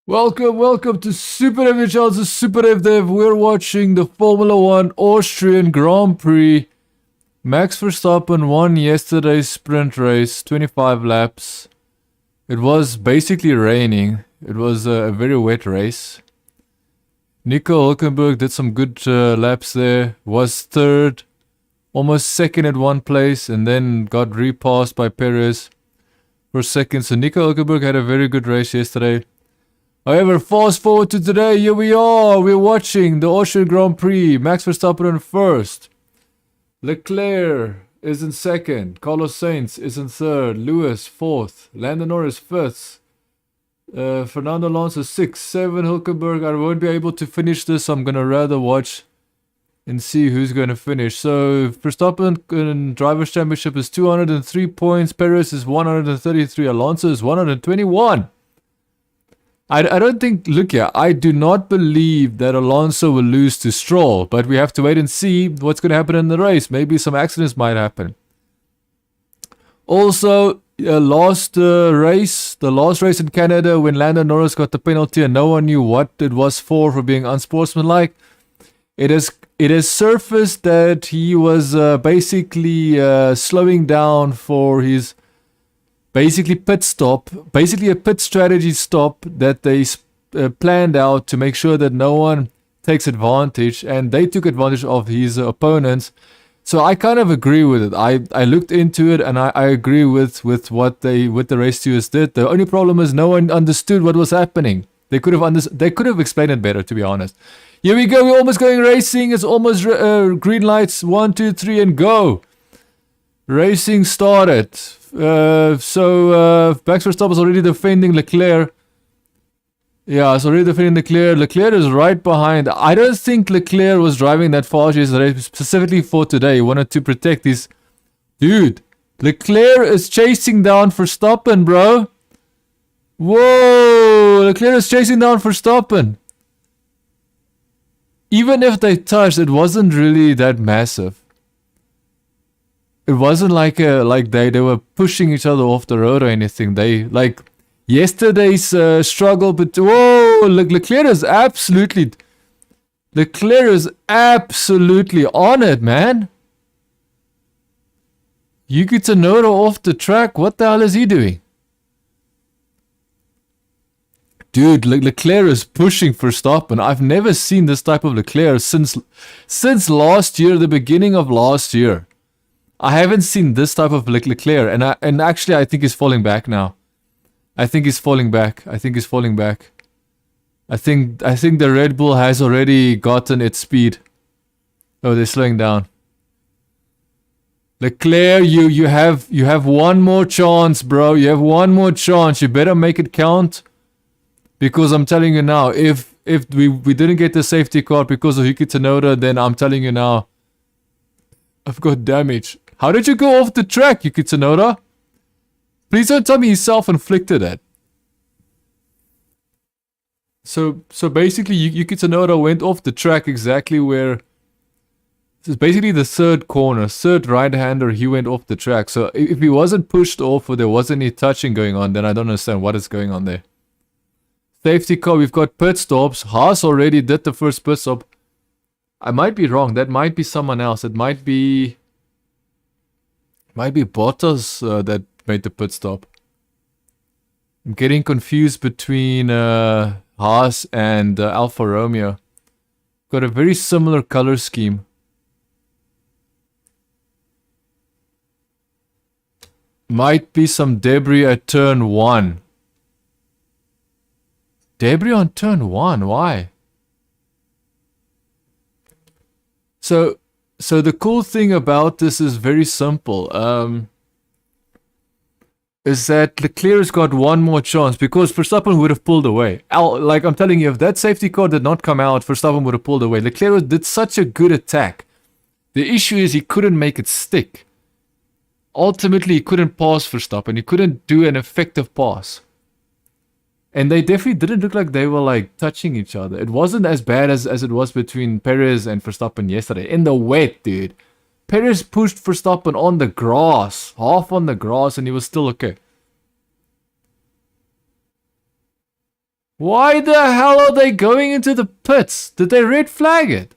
Welcome to SuperDavedevYT channel, SuperDavedev. We're watching the Formula 1 Austrian Grand Prix. Max Verstappen won yesterday's sprint race, 25 laps. It was basically raining. It was a very wet race. Nico Hülkenberg did some good laps there. Was third, almost second at one place, and then got repassed by Perez for second. So Nico Hülkenberg had a very good race yesterday. However, fast forward to today, here we are. We're watching the Austrian Grand Prix. Max Verstappen in first. Leclerc is in second. Carlos Sainz is in third. Lewis fourth. Lando Norris fifth. Fernando Alonso sixth. 7 Hülkenberg. I won't be able to finish this. I'm going to rather watch and see who's going to finish. So Verstappen in Drivers' Championship is 203 points. Perez is 133. Alonso is 121. I don't think, look here, I do not believe that Alonso will lose to Stroll, but we have to wait and see what's going to happen in the race. Maybe some accidents might happen. Also, the last race in Canada when Lando Norris got the penalty and no one knew what it was for being unsportsmanlike. It has surfaced that he was basically slowing down for his basically pit stop, basically a pit strategy stop that they planned out to make sure that no one takes advantage, and they took advantage of his opponents. So I kind of agree with it. I looked into it and I agree with what the race stewards did. The only problem is no one understood what was happening. They could have explained it better, to be honest. Here we go. We're almost going racing. It's almost green lights. 1, 2, 3, and go. Racing started. Max Verstappen is already defending Leclerc. Yeah, it's already defending Leclerc. Leclerc is right behind. I don't think Leclerc was driving that fast yesterday, specifically for today. He wanted to protect his... Dude, Leclerc is chasing down Verstappen, bro. Whoa, Leclerc is chasing down Verstappen. Even if they touched, it wasn't really that massive. It wasn't like they were pushing each other off the road or anything. They like yesterday's struggle, but whoa, Leclerc is absolutely on it, man. Yuki Tsunoda off the track. What the hell is he doing? Dude, Leclerc is pushing Verstappen. I've never seen this type of Leclerc since last year, the beginning of last year. I haven't seen this type of Leclerc, and actually I think he's falling back now. I think he's falling back. I think the Red Bull has already gotten its speed. Oh, they're slowing down. Leclerc, you have one more chance, bro. You have one more chance. You better make it count. Because I'm telling you now, if we didn't get the safety car because of Yuki Tsunoda, then I'm telling you now, I've got damage. How did you go off the track, Yuki Tsunoda? Please don't tell me you self-inflicted it. So basically, Yuki Tsunoda went off the track exactly where... This is basically the third corner, third right-hander, he went off the track. So if he wasn't pushed off or there wasn't any touching going on, then I don't understand what is going on there. Safety car, we've got pit stops. Haas already did the first pit stop. I might be wrong. That might be someone else. It might be Bottas that made the pit stop. I'm getting confused between Haas and Alfa Romeo. Got a very similar color scheme. Might be some debris at turn 1. Debris on turn 1, why? So the cool thing about this is very simple. Is that Leclerc has got one more chance because Verstappen would have pulled away. Like I'm telling you, if that safety car did not come out, Verstappen would have pulled away. Leclerc did such a good attack. The issue is he couldn't make it stick. Ultimately, he couldn't pass Verstappen. He couldn't do an effective pass. And they definitely didn't look like they were like touching each other. It wasn't as bad as it was between Perez and Verstappen yesterday. In the wet, dude. Perez pushed Verstappen on the grass. Half on the grass, and he was still okay. Why the hell are they going into the pits? Did they red flag it?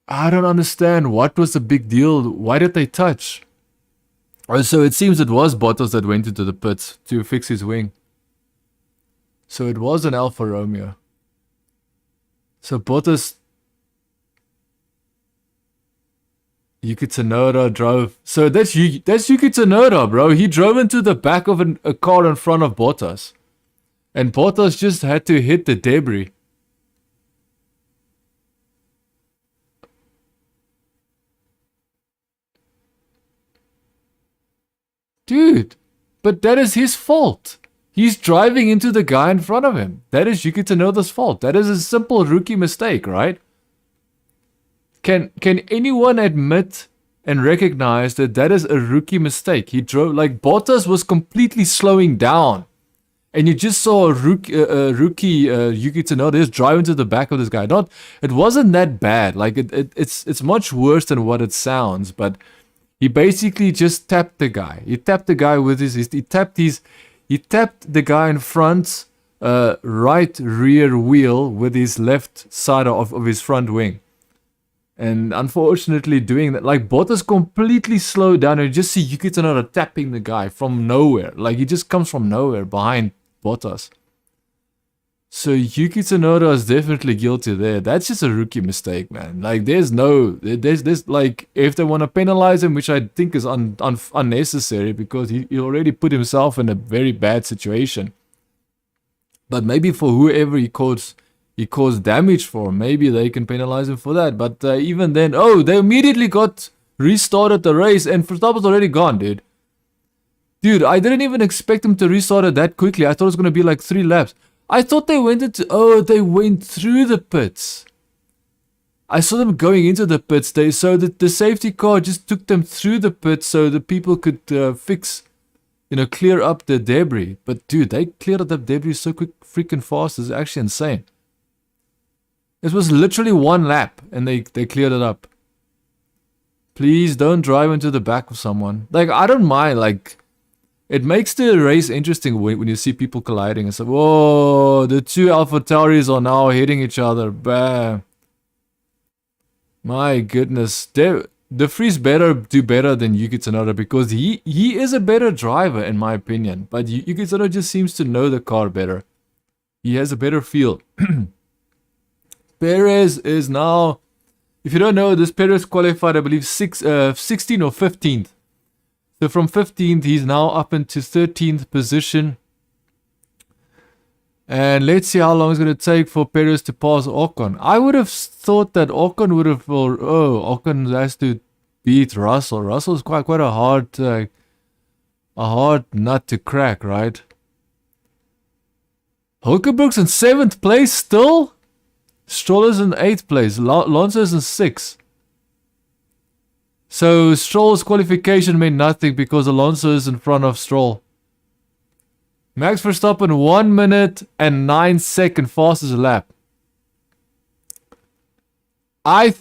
I don't understand. What was the big deal? Why did they touch? Oh, so it seems it was Bottas that went into the pits to fix his wing. So it was an Alfa Romeo. So Bottas... Yuki Tsunoda drove... So that's Yuki Tsunoda, bro. He drove into the back of a car in front of Bottas. And Bottas just had to hit the debris. Dude, but that is his fault. He's driving into the guy in front of him. That is Yuki Tsunoda's fault. That is a simple rookie mistake, right? Can anyone admit and recognize that that is a rookie mistake? He drove, like, Bottas was completely slowing down. And you just saw a rookie Yuki Tsunoda just drive into the back of this guy. It wasn't that bad. Like, it's much worse than what it sounds, but he basically just tapped the guy. He tapped the guy with he tapped the guy in front right rear wheel with his left side of his front wing. And unfortunately doing that, like, Bottas completely slowed down and you just see Yuki Tsunoda tapping the guy from nowhere. Like, he just comes from nowhere behind Bottas. So Yuki Tsunoda is definitely guilty there. That's just a rookie mistake, man. Like, there's like, if they want to penalize him, which I think is unnecessary because he already put himself in a very bad situation. But maybe for whoever he caused damage for, maybe they can penalize him for that. But even then, they immediately got restarted the race and Verstappen's already gone, dude. Dude, I didn't even expect him to restart it that quickly. I thought it was going to be like 3 laps. I thought they went they went through the pits. I saw them going into the pits. So that the safety car just took them through the pits so the people could clear up the debris. But dude, they cleared up the debris so quick, freaking fast. It's actually insane. It was literally 1 lap and they cleared it up. Please don't drive into the back of someone. Like, I don't mind, like, it makes the race interesting when you see people colliding and say, whoa, the 2 AlphaTauris are now hitting each other. Bam. My goodness. De Vries better do better than Yuki Tsunoda because he is a better driver in my opinion. But Yuki Tsunoda just seems to know the car better. He has a better feel. Perez is now, if you don't know, this Perez qualified, I believe, 16th or 15th. So from 15th, he's now up into 13th position. And let's see how long it's going to take for Perez to pass Ocon. I would have thought that Ocon would have, Ocon has to beat Russell. Russell's quite a hard nut to crack, right? Hulkenberg's in 7th place still? Stroll is in 8th place. Alonso is in 6th. So Stroll's qualification meant nothing because Alonso is in front of Stroll. Max Verstappen 1 minute and 9 seconds fastest lap. I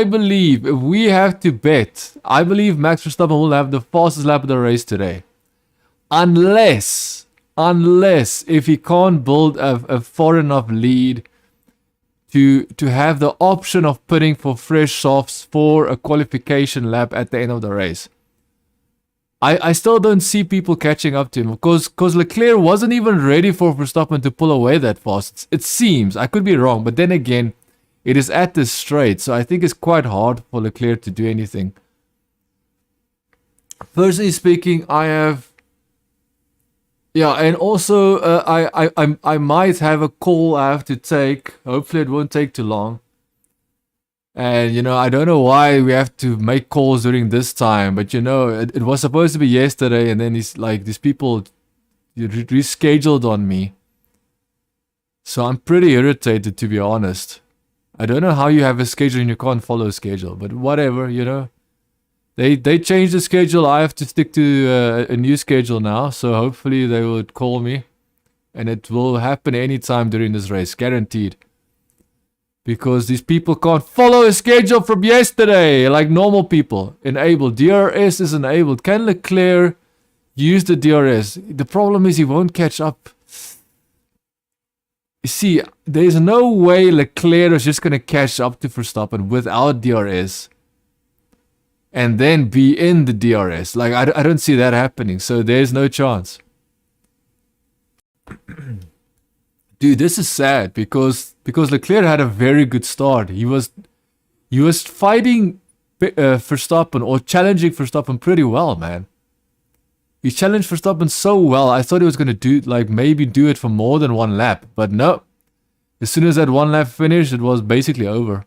believe, if we have to bet, I believe Max Verstappen will have the fastest lap of the race today. Unless if he can't build a far enough lead to have the option of putting for fresh softs for a qualification lap at the end of the race. I still don't see people catching up to him because Leclerc wasn't even ready for Verstappen to pull away that fast. It seems. I could be wrong, but then again, it is at this straight, so I think it's quite hard for Leclerc to do anything. Personally speaking, I have... Yeah, and also I might have a call I have to take. Hopefully it won't take too long. And I don't know why we have to make calls during this time, but it was supposed to be yesterday, and then these people rescheduled on me. So I'm pretty irritated, to be honest. I don't know how you have a schedule and you can't follow a schedule, but whatever, They changed the schedule. I have to stick to a new schedule now, so hopefully they will call me. And it will happen anytime during this race, guaranteed. Because these people can't follow a schedule from yesterday like normal people. Enabled. DRS is enabled. Can Leclerc use the DRS? The problem is he won't catch up. You see, there's no way Leclerc is just going to catch up to Verstappen without DRS. And then be in the DRS. Like, I don't see that happening. So there's no chance. Dude, this is sad because Leclerc had a very good start. He was fighting Verstappen or challenging Verstappen pretty well, man. He challenged Verstappen so well. I thought he was going to maybe do it for more than one lap, but no. As soon as that one lap finished, it was basically over.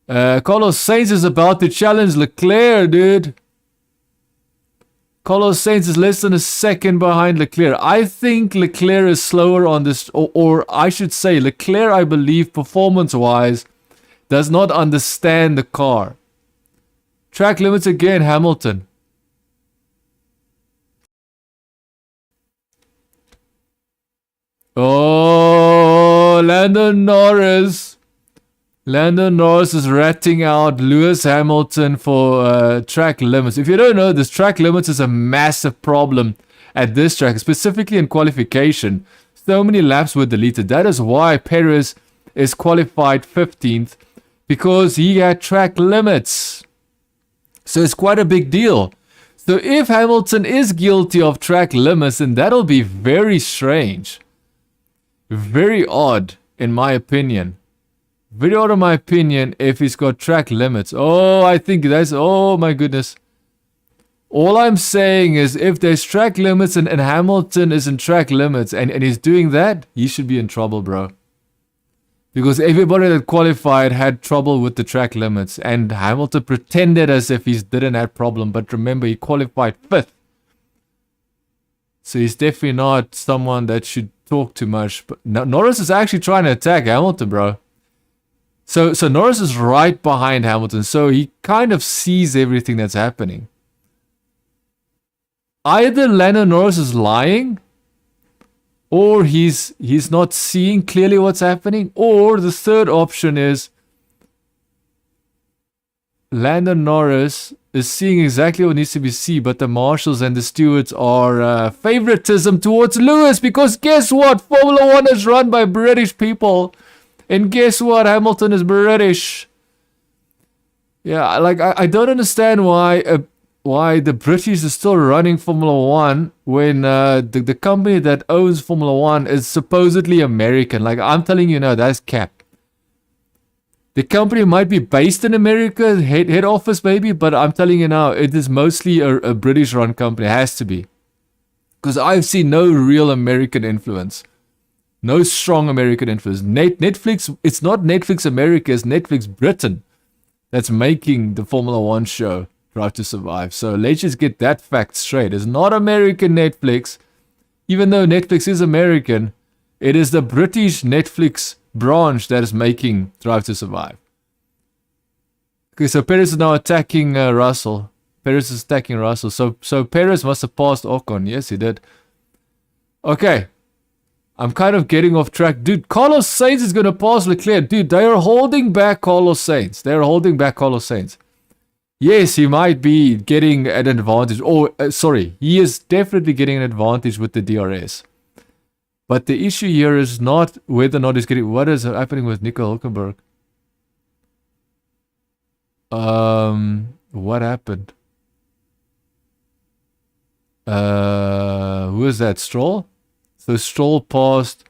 Carlos Sainz is about to challenge Leclerc, dude. Carlos Sainz is less than a second behind Leclerc. I think Leclerc is slower on this, or I should say Leclerc, I believe, performance-wise, does not understand the car. Track limits again, Hamilton. Oh, Lando Norris. Lando Norris is ratting out Lewis Hamilton for track limits. If you don't know, this track limits is a massive problem at this track, specifically in qualification. So many laps were deleted. That is why Perez is qualified 15th, because he had track limits. So it's quite a big deal. So if Hamilton is guilty of track limits, then that'll be very strange. Very odd, in my opinion. Very odd in my opinion if he's got track limits. Oh, I think that's... Oh my goodness. All I'm saying is if there's track limits and Hamilton is in track limits and he's doing that, he should be in trouble, bro. Because everybody that qualified had trouble with the track limits. And Hamilton pretended as if he didn't have problem. But remember, he qualified 5th. So he's definitely not someone that should talk too much. But Norris is actually trying to attack Hamilton, bro. So Norris is right behind Hamilton, so he kind of sees everything that's happening. Either Lando Norris is lying, or he's not seeing clearly what's happening, or the third option is Lando Norris is seeing exactly what needs to be seen, but the marshals and the stewards are favoritism towards Lewis, because guess what? Formula 1 is run by British people. And guess what? Hamilton is British. Yeah, like I don't understand why the British are still running Formula 1 when the company that owns Formula 1 is supposedly American. Like, I'm telling you now, that's cap. The company might be based in America, head office maybe, but I'm telling you now, it is mostly a British-run company. It has to be. Because I've seen no real American influence. No strong American influence. Netflix, it's not Netflix America, it's Netflix Britain that's making the Formula 1 show, Drive to Survive. So let's just get that fact straight. It's not American Netflix. Even though Netflix is American, it is the British Netflix branch that is making Drive to Survive. Okay, so Perez is now attacking Russell. Perez is attacking Russell. So Perez must have passed Ocon. Yes, he did. Okay. I'm kind of getting off track. Dude, Carlos Sainz is going to pass Leclerc. Dude, they are holding back Carlos Sainz. They are holding back Carlos Sainz. Yes, he might be getting an advantage. Oh, sorry. He is definitely getting an advantage with the DRS. But the issue here is not whether or not he's getting... What is happening with Nico Hülkenberg? What happened? Who is that? Stroll? So Stroll passed.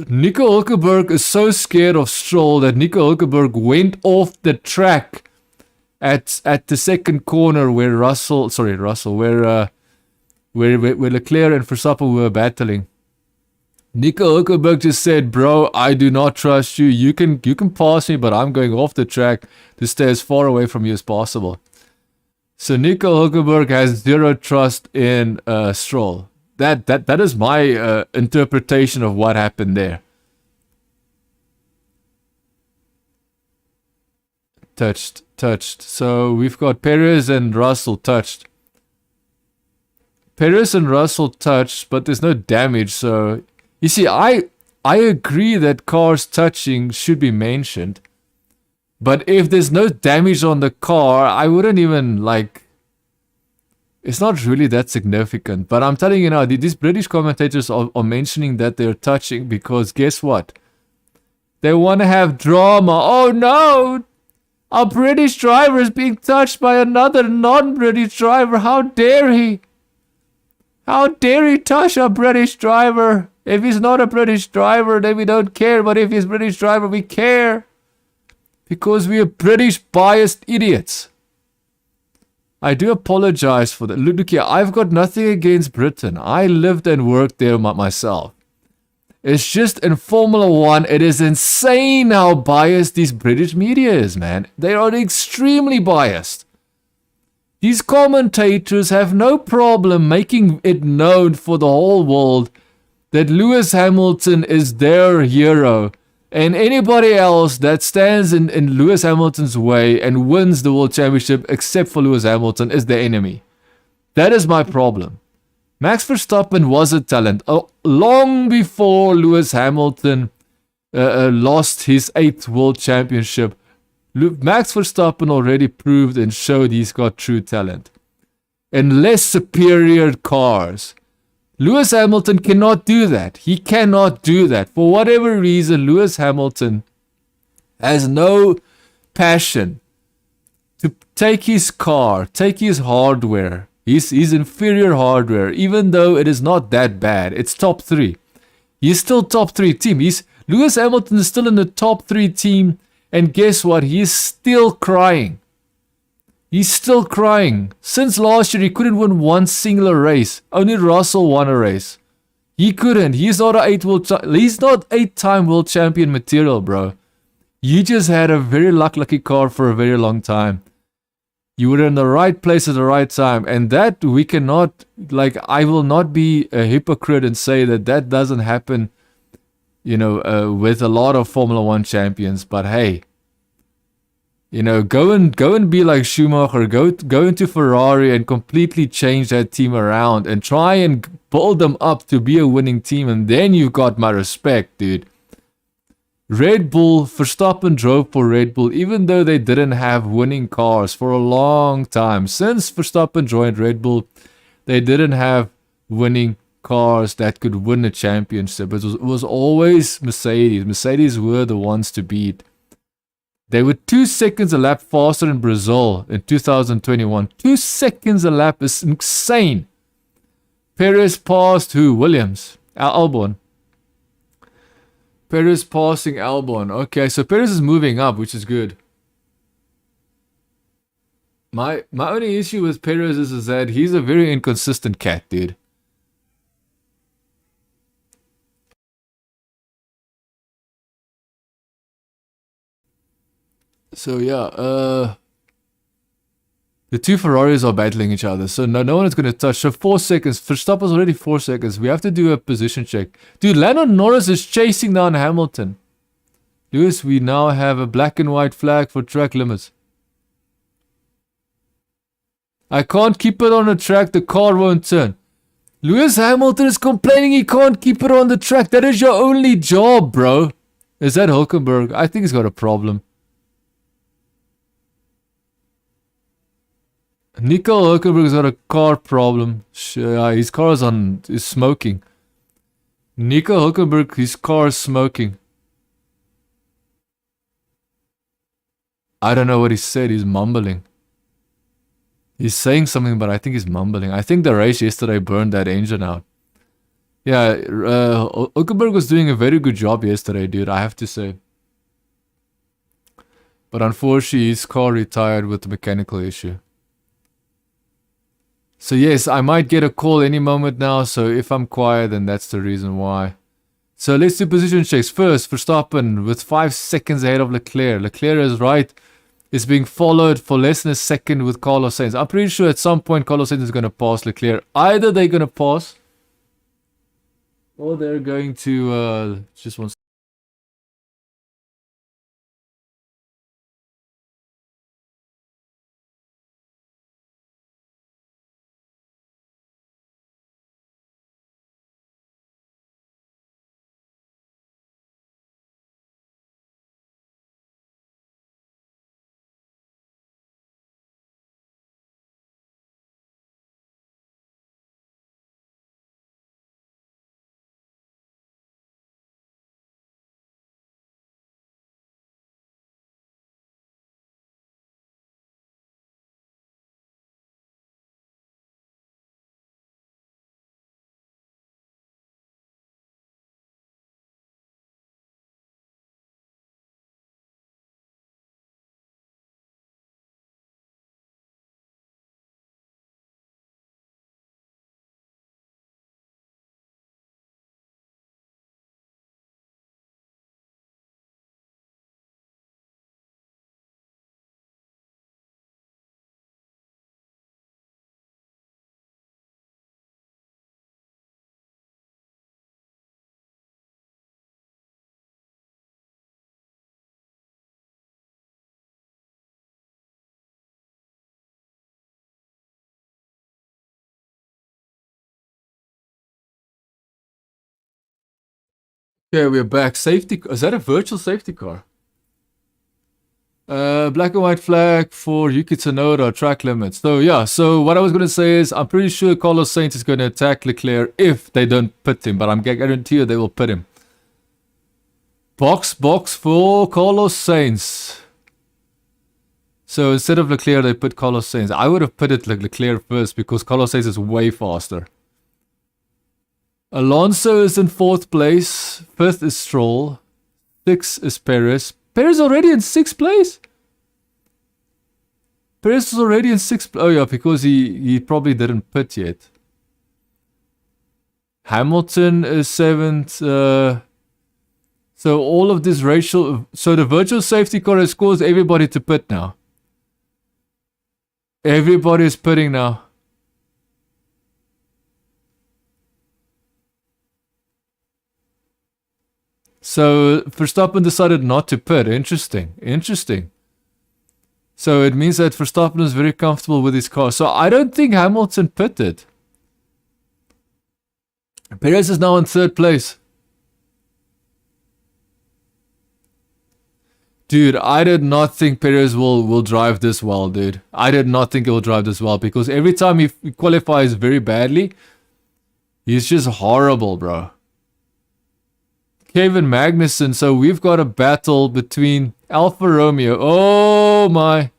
Nico Hülkenberg is so scared of Stroll that Nico Hülkenberg went off the track at the second corner where where Leclerc and Verstappen were battling. Nico Hülkenberg just said, "Bro, I do not trust you. You can pass me, but I'm going off the track to stay as far away from you as possible." So Nico Hülkenberg has zero trust in Stroll. That is my interpretation of what happened there. Touched. So we've got Perez and Russell touched. Perez and Russell touched, but there's no damage. So you see, I I agree that cars touching should be mentioned. But if there's no damage on the car, I wouldn't even like... It's not really that significant. But I'm telling you now, these British commentators are mentioning that they're touching because guess what? They want to have drama. Oh no! A British driver is being touched by another non-British driver. How dare he? How dare he touch a British driver? If he's not a British driver, then we don't care. But if he's a British driver, we care. Because we are British biased idiots. I do apologize for that. Look here, I've got nothing against Britain. I lived and worked there myself. It's just in Formula 1, it is insane how biased these British media is, man. They are extremely biased. These commentators have no problem making it known for the whole world that Lewis Hamilton is their hero. And anybody else that stands in Lewis Hamilton's way and wins the World Championship except for Lewis Hamilton is the enemy. That is my problem. Max Verstappen was a talent. Long before Lewis Hamilton lost his 8th World Championship, Max Verstappen already proved and showed he's got true talent. And less superior cars. Lewis Hamilton cannot do that. He cannot do that. For whatever reason, Lewis Hamilton has no passion to take his car, take his hardware, his inferior hardware, even though it is not that bad. It's top 3. He's still top 3 team. Lewis Hamilton is still in the top 3 team. And guess what? He's still crying. He's still crying. Since last year, he couldn't win one single race. Only Russell won a race. He couldn't. He's not He's not 8-time world champion material, bro. You just had a very lucky car for a very long time. You were in the right place at the right time. And that we cannot, like, I will not be a hypocrite and say that doesn't happen, you know, with a lot of Formula 1 champions. But hey, you know, go and be like Schumacher. Go into Ferrari and completely change that team around and try and build them up to be a winning team. And then you've got my respect, dude. Red Bull, Verstappen drove for Red Bull even though they didn't have winning cars for a long time. Since Verstappen joined Red Bull, they didn't have winning cars that could win a championship. It was always Mercedes. Mercedes were the ones to beat. They were 2 seconds a lap faster in Brazil in 2021. 2 seconds a lap is insane. Perez passed who? Williams. Albon. Perez passing Albon. Okay, so Perez is moving up, which is good. My only issue with Perez is that he's a very inconsistent cat, dude. So yeah, the two Ferraris are battling each other, so no one is going to touch. So 4 seconds. Verstappen's already 4 seconds. We have to do a position check. Dude, Lando Norris is chasing down Hamilton. Lewis, we now have a black and white flag for track limits. I can't keep it on the track. The car won't turn. Lewis Hamilton is complaining he can't keep it on the track. That is your only job, bro. Is that Hulkenberg? I think he's got a problem. Nico Hulkenberg's got a car problem. His car is smoking. Nico Hulkenberg, his car is smoking. I don't know what he said. He's mumbling. He's saying something, but I think he's mumbling. I think the race yesterday burned that engine out. Yeah, Hulkenberg was doing a very good job yesterday, dude, I have to say. But unfortunately, his car retired with a mechanical issue. So yes, I might get a call any moment now, so if I'm quiet, then that's the reason why. So let's do position checks. First, Verstappen with 5 seconds ahead of Leclerc. Leclerc is right. It's being followed for less than a second with Carlos Sainz. I'm pretty sure at some point Carlos Sainz is going to pass Leclerc. Either they're going to pass, or they're going to just one Okay, we're back. Safety. Is that a virtual safety car? Black and white flag for Yuki Tsunoda, track limits. So yeah, so what I was going to say is I'm pretty sure Carlos Sainz is going to attack Leclerc if they don't pit him, but I'm guarantee you they will pit him. Box for Carlos Sainz. So instead of Leclerc, they put Carlos Sainz. I would have put it like Leclerc first because Carlos Sainz is way faster. Alonso is in 4th place. 5th is Stroll. 6th is Perez. Perez already in 6th place? Perez is already in 6th place. Oh yeah, because he probably didn't pit yet. Hamilton is 7th. So all of this racial... So the virtual safety car has caused everybody to pit now. Everybody is pitting now. So Verstappen decided not to pit. Interesting. Interesting. So it means that Verstappen is very comfortable with his car. So I don't think Hamilton pitted. Perez is now in 3rd place. Dude, I did not think Perez will drive this well, dude. I did not think he will drive this well because every time he qualifies very badly, he's just horrible, bro. Kevin Magnussen, so we've got a battle between Alfa Romeo. Oh my.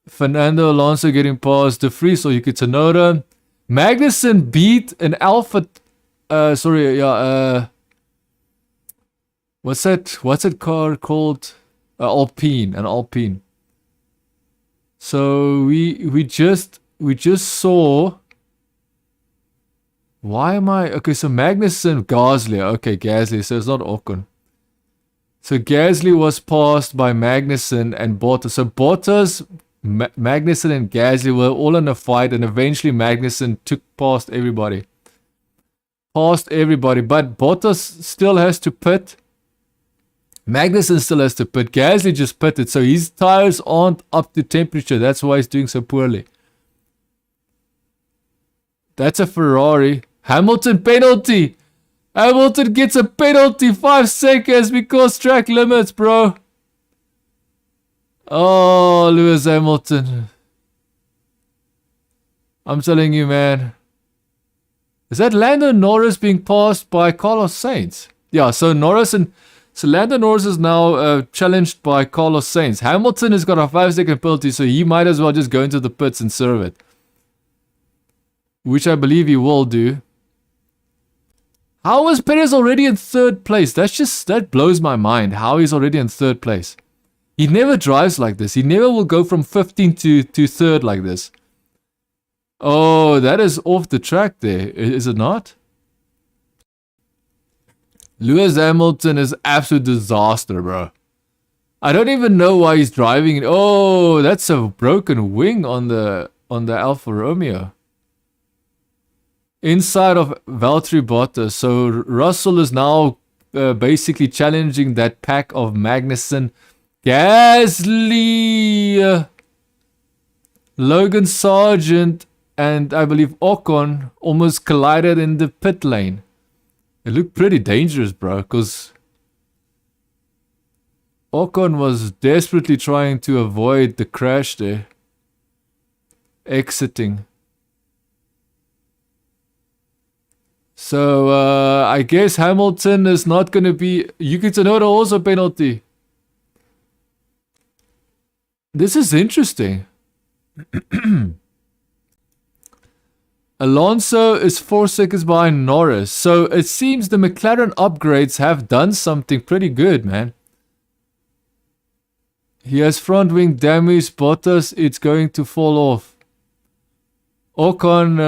Fernando Alonso getting past De Vries or Yuki Tsunoda. Magnussen beat an Alfa... What's that car called? Alpine, an Alpine. So we just saw... Why am I... Okay, so Magnussen, Gasly. Okay, Gasly, so it's not Ocon. So Gasly was passed by Magnussen and Bottas. So Bottas, Magnussen and Gasly were all in a fight and eventually Magnussen took past everybody. But Bottas still has to pit. Magnussen still has to pit. Gasly just pitted, so his tires aren't up to temperature. That's why he's doing so poorly. That's a Ferrari. Hamilton penalty. Hamilton gets a penalty. 5 seconds because track limits, bro. Oh, Lewis Hamilton. I'm telling you, man. Is that Lando Norris being passed by Carlos Sainz? Yeah, so Lando Norris is now challenged by Carlos Sainz. Hamilton has got a 5-second penalty, so he might as well just go into the pits and serve it. Which I believe he will do. How is Perez already in 3rd place? That blows my mind. How he's already in 3rd place. He never drives like this. He never will go from 15 to 3rd like this. Oh, that is off the track there. Is it not? Lewis Hamilton is absolute disaster, bro. I don't even know why he's driving it. Oh, that's a broken wing on the Alfa Romeo. Inside of Valtteri Bottas. So Russell is now basically challenging that pack of Magnussen, Gasly, Logan Sargent, and I believe Ocon almost collided in the pit lane. It looked pretty dangerous, bro, because Ocon was desperately trying to avoid the crash there. Exiting. So, I guess Hamilton is not going to be... Yuki Tsunoda also penalty. This is interesting. Alonso is 4 seconds behind Norris. So, it seems the McLaren upgrades have done something pretty good, man. He has front wing damage. Bottas, it's going to fall off. Ocon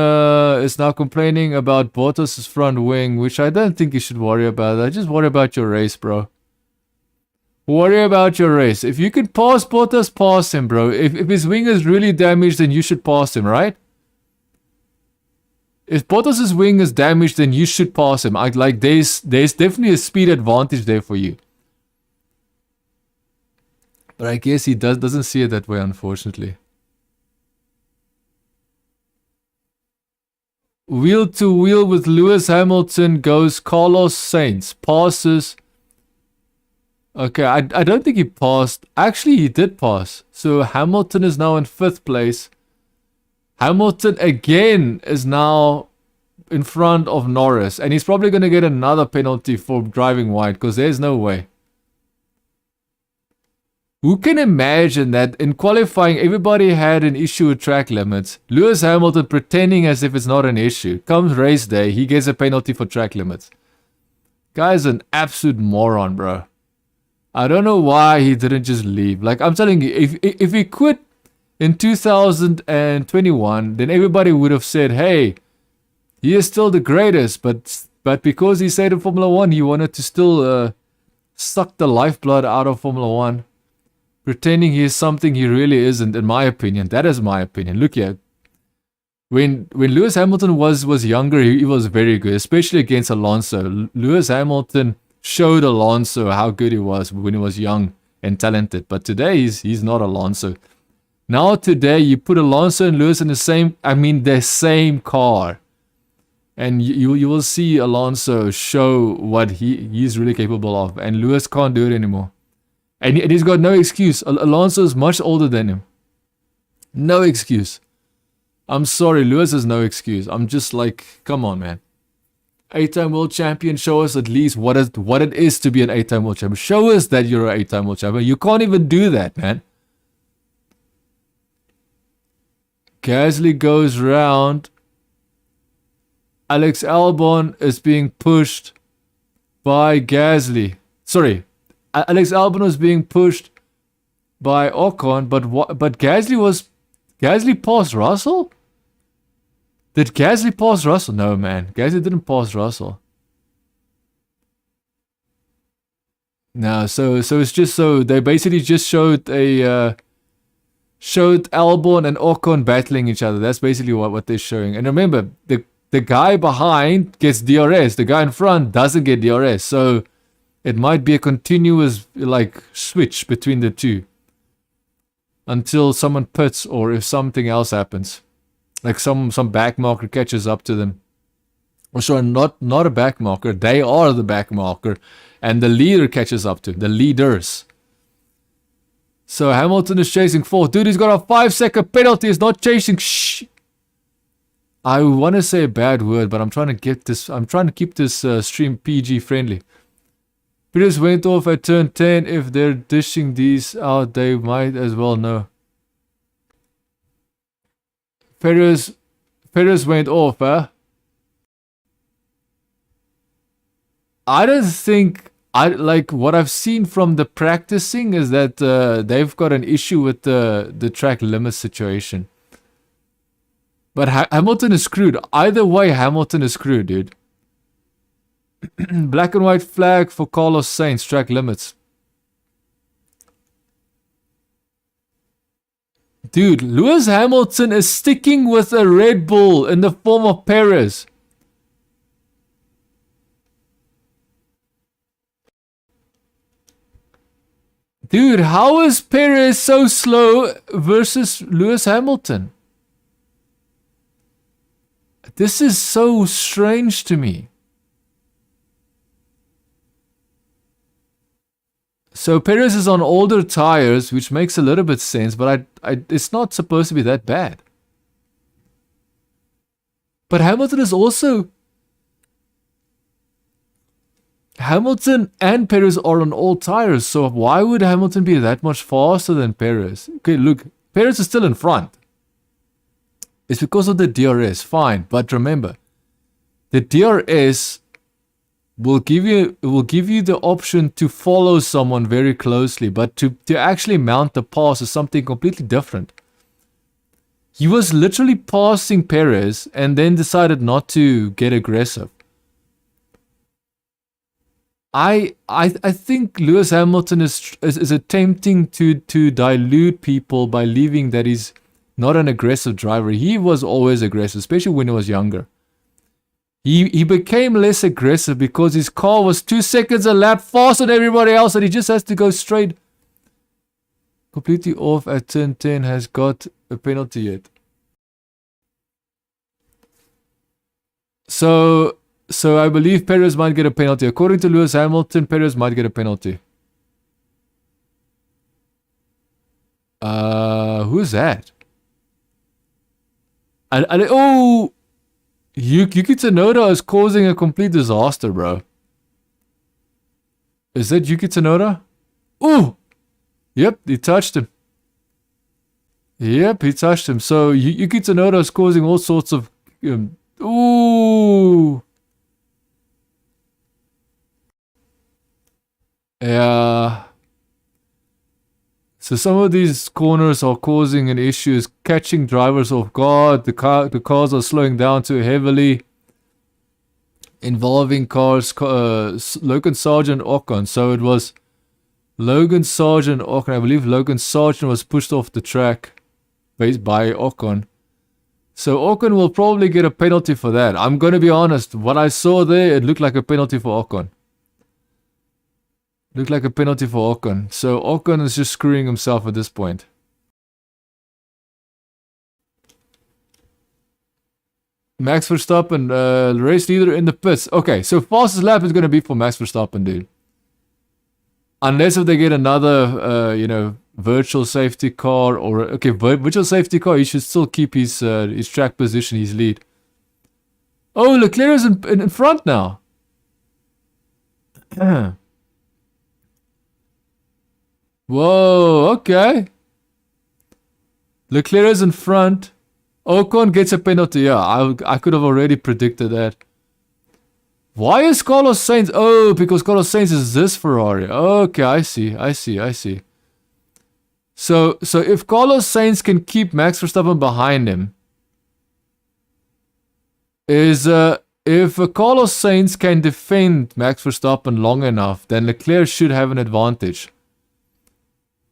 is now complaining about Bottas' front wing, which I don't think you should worry about. I just worry about your race, bro. Worry about your race. If you can pass Bottas, pass him, bro. If his wing is really damaged, then you should pass him, right? If Bottas' wing is damaged, then you should pass him. There's definitely a speed advantage there for you. But I guess he doesn't see it that way, unfortunately. Wheel to wheel with Lewis Hamilton goes Carlos Sainz. Passes. Okay, I don't think he passed. Actually, he did pass. So Hamilton is now in 5th place. Hamilton again is now in front of Norris. And he's probably going to get another penalty for driving wide, because there's no way. Who can imagine that in qualifying everybody had an issue with track limits? Lewis Hamilton pretending as if it's not an issue. Comes race day, he gets a penalty for track limits. Guy's an absolute moron, bro. I don't know why he didn't just leave. Like, I'm telling you, if he quit in 2021, then everybody would have said, hey, he is still the greatest. But because he stayed in Formula 1, he wanted to still suck the lifeblood out of Formula 1. Pretending he is something he really isn't, in my opinion. That is my opinion. Look here. When Lewis Hamilton was younger, he was very good, especially against Alonso. Lewis Hamilton showed Alonso how good he was when he was young and talented. But today, he's not Alonso. Now today, you put Alonso and Lewis in the same car. And you will see Alonso show what he's really capable of. And Lewis can't do it anymore. And he's got no excuse. Alonso is much older than him. No excuse. I'm sorry, Lewis has no excuse. I'm just like, come on, man. 8-time world champion, show us at least what it is to be an 8-time world champion. Show us that you're an 8-time world champion. You can't even do that, man. Gasly goes round. Alex Albon is being pushed by Gasly. Sorry. Alex Albon was being pushed by Ocon, but Gasly passed Russell? Did Gasly pass Russell? No, man. Gasly didn't pass Russell. No, so it's just so they basically just showed Albon and Ocon battling each other. That's basically what they're showing. And remember, the guy behind gets DRS. The guy in front doesn't get DRS. So it might be a continuous like switch between the two until someone pits or if something else happens, like some back marker catches up to them. Or sorry, not a back marker. They are the back marker, and the leader catches up to them, the leaders. So Hamilton is chasing 4th. Dude, he's got a 5-second penalty. He's not chasing. Shh. I want to say a bad word, but I'm trying to get this. I'm trying to keep this stream PG friendly. Perez went off at turn 10. If they're dishing these out, they might as well know. Perez went off, huh? I don't think... like what I've seen from the practicing is that they've got an issue with the track limit situation. But Hamilton is screwed. Either way, Hamilton is screwed, dude. Black and white flag for Carlos Sainz, track limits. Dude, Lewis Hamilton is sticking with a Red Bull in the form of Perez. Dude, how is Perez so slow versus Lewis Hamilton? This is so strange to me. So Perez is on older tires, which makes a little bit sense, but it's not supposed to be that bad. But Hamilton is also... Hamilton and Perez are on old tires, so why would Hamilton be that much faster than Perez? Okay, look, Perez is still in front. It's because of the DRS, fine, but remember, the DRS will give you the option to follow someone very closely, but to actually mount the pass is something completely different. He was literally passing Perez and then decided not to get aggressive. I think Lewis Hamilton is attempting to dilute people by leaving that he's not an aggressive driver. He was always aggressive, especially when he was younger. He became less aggressive because his car was 2 seconds a lap faster than everybody else, and he just has to go straight. Completely off at turn 10, has got a penalty yet. So I believe Perez might get a penalty. According to Lewis Hamilton, Perez might get a penalty. Who's that? Oh, Yuki Tsunoda is causing a complete disaster, bro. Is that Yuki Tsunoda? Ooh! Yep, he touched him. Yep, he touched him. So Yuki Tsunoda is causing all sorts of... ooh! Yeah. So some of these corners are causing an issue, is catching drivers off guard. The cars are slowing down too heavily, involving cars. Logan Sargent, Ocon. So it was Logan Sargent, Ocon. I believe Logan Sargent was pushed off the track by Ocon. So Ocon will probably get a penalty for that. I'm going to be honest. What I saw there, it looked like a penalty for Ocon. Looked like a penalty for Ocon. So Ocon is just screwing himself at this point. Max Verstappen, race leader in the pits. Okay, so fastest lap is going to be for Max Verstappen, dude. Unless if they get another, virtual safety car or... Okay, virtual safety car, he should still keep his track position, his lead. Oh, Leclerc is in front now. Whoa, okay. Leclerc is in front. Ocon gets a penalty. Yeah, I could have already predicted that. Why is Carlos Sainz? Oh, because Carlos Sainz is this Ferrari. Okay, I see. So if Carlos Sainz can keep Max Verstappen behind him, if Carlos Sainz can defend Max Verstappen long enough, then Leclerc should have an advantage.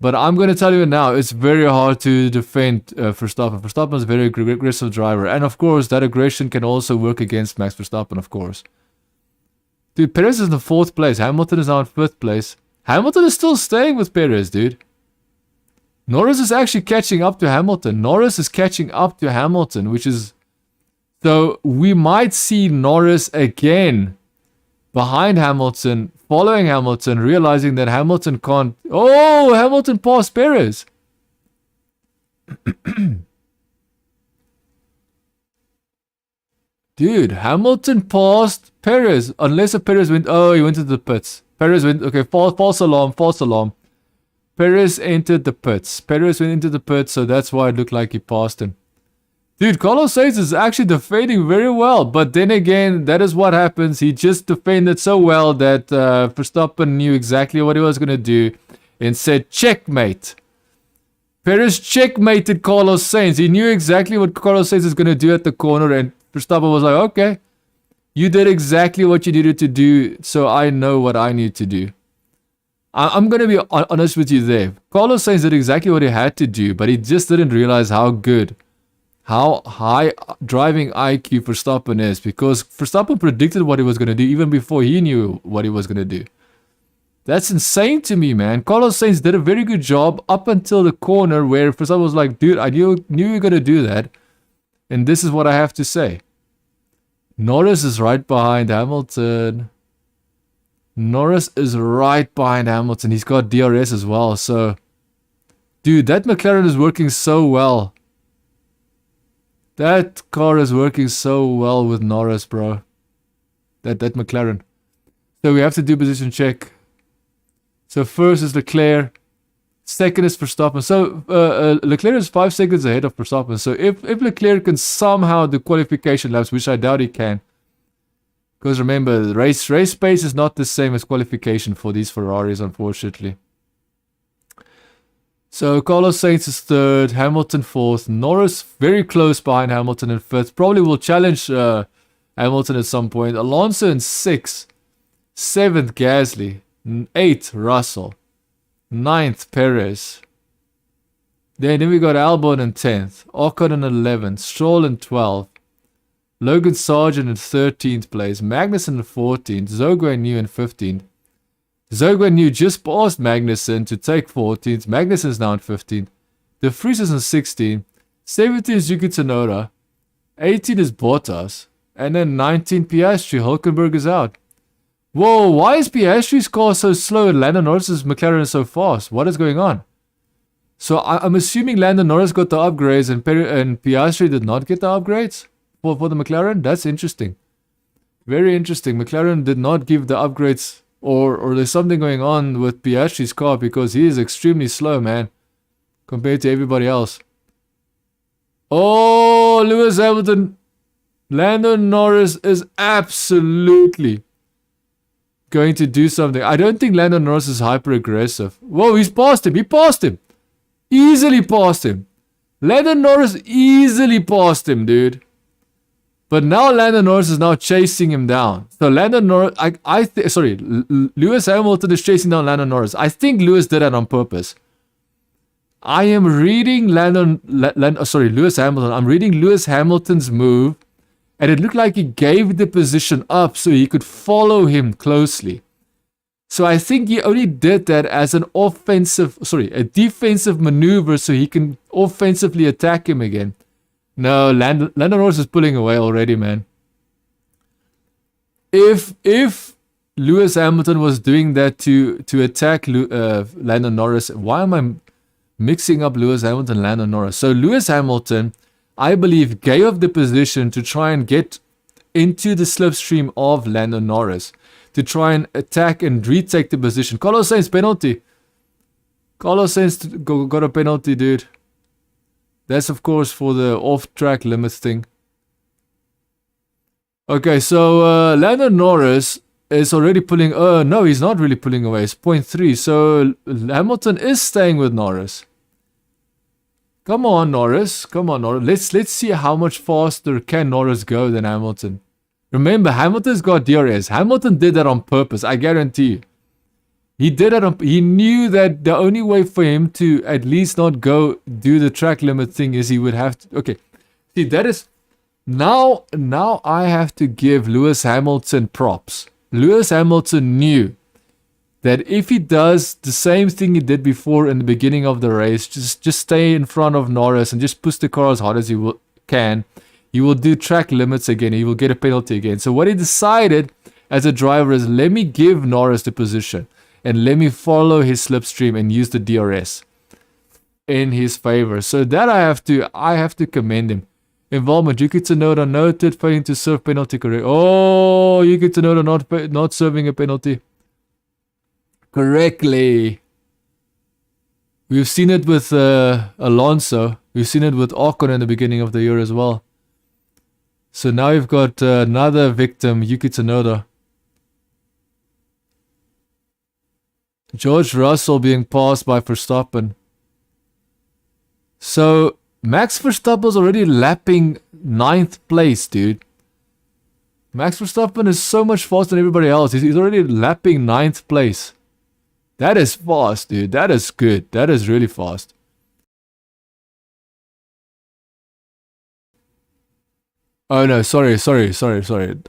But I'm going to tell you now, it's very hard to defend Verstappen. Verstappen is a very aggressive driver. And of course, that aggression can also work against Max Verstappen, of course. Dude, Perez is in the 4th place. Hamilton is now in 5th place. Hamilton is still staying with Perez, dude. Norris is actually catching up to Hamilton. Which is... So, we might see Norris again behind Hamilton, following Hamilton, realizing that Hamilton can't... Oh, Hamilton passed Perez. Dude, Hamilton passed Perez. Unless a Perez went... Oh, he went to the pits. Perez went... Okay, false alarm. Perez entered the pits. Perez went into the pits, so that's why it looked like he passed him. Dude, Carlos Sainz is actually defending very well. But then again, that is what happens. He just defended so well that Verstappen knew exactly what he was going to do and said, checkmate. Perez checkmated Carlos Sainz. He knew exactly what Carlos Sainz is going to do at the corner. And Verstappen was like, okay, you did exactly what you needed to do. So I know what I need to do. I'm going to be honest with you there. Carlos Sainz did exactly what he had to do. But he just didn't realize how high driving IQ Verstappen is, because Verstappen predicted what he was going to do even before he knew what he was going to do. That's insane to me, man. Carlos Sainz did a very good job up until the corner where Verstappen was like, dude, I knew you were going to do that. And this is what I have to say. Norris is right behind Hamilton. He's got DRS as well. So, dude, that McLaren is working so well. That car is working so well with Norris, bro. That McLaren. So we have to do position check. So first is Leclerc. Second is Verstappen. So Leclerc is 5 seconds ahead of Verstappen. So if Leclerc can somehow do qualification laps, which I doubt he can. Because remember, the race pace is not the same as qualification for these Ferraris, unfortunately. So Carlos Sainz is 3rd, Hamilton 4th, Norris very close behind Hamilton in 5th. Probably will challenge Hamilton at some point. Alonso in 6th, 7th Gasly, 8th Russell, 9th Perez. Then we got Albon in 10th, Ocon in 11th, Stroll in 12th, Logan Sargent in 13th place, Magnussen in 14th, Zhou Guanyu in 15th. Zhou Guanyu just passed Magnussen to take 14th. Magnussen is now in 15th. De Vries is in 16th. 17th is Yuki Tsunoda. 18th is Bottas. And then 19 Piastri. Hulkenberg is out. Whoa, why is Piastri's car so slow and Lando Norris's McLaren is so fast? What is going on? So I'm assuming Lando Norris got the upgrades and Piastri did not get the upgrades for the McLaren? That's interesting. Very interesting. McLaren did not give the upgrades, or there's something going on with Piastri's car because he is extremely slow, man, compared to everybody else. Oh, Lewis Hamilton. Lando Norris is absolutely going to do something. I don't think Lando Norris is hyper aggressive. Whoa, he's passed him. He passed him. Easily passed him. Lando Norris easily passed him, dude. But now Lando Norris is now chasing him down. So Lando Norris, Lewis Hamilton is chasing down Lando Norris. I think Lewis did that on purpose. I am reading Lewis Hamilton. I'm reading Lewis Hamilton's move, and it looked like he gave the position up so he could follow him closely. So I think he only did that as a defensive maneuver so he can offensively attack him again. No, Lando Norris is pulling away already, man. If Lewis Hamilton was doing that to attack Lando Norris, why am I mixing up Lewis Hamilton and Lando Norris? So Lewis Hamilton, I believe, gave up the position to try and get into the slipstream of Lando Norris, to try and attack and retake the position. Carlos Sainz penalty. Carlos Sainz got a penalty, dude. That's, of course, for the off-track limits thing. Okay, so Lando Norris is already pulling... no, he's not really pulling away. It's 0.3. So Hamilton is staying with Norris. Come on, Norris. Come on, Norris. Let's see how much faster can Norris go than Hamilton. Remember, Hamilton's got DRS. Hamilton did that on purpose, I guarantee you. He did it. He knew that the only way for him to at least not go do the track limit thing is he would have to... Okay. See, that is... Now I have to give Lewis Hamilton props. Lewis Hamilton knew that if he does the same thing he did before in the beginning of the race, just stay in front of Norris and just push the car as hard as he can, he will do track limits again. He will get a penalty again. So what he decided as a driver is, let me give Norris the position. And let me follow his slipstream and use the DRS in his favor. So that I have to commend him. Involvement. Yuki Tsunoda noted failing to serve penalty correct. Oh, Yuki Tsunoda not serving a penalty correctly. We've seen it with Alonso. We've seen it with Ocon in the beginning of the year as well. So now we've got another victim, Yuki Tsunoda. George Russell being passed by Verstappen. So Max Verstappen's already lapping 9th place, dude. Max Verstappen is so much faster than everybody else. He's already lapping 9th place. That is fast, dude. That is good. That is really fast. Oh no, sorry.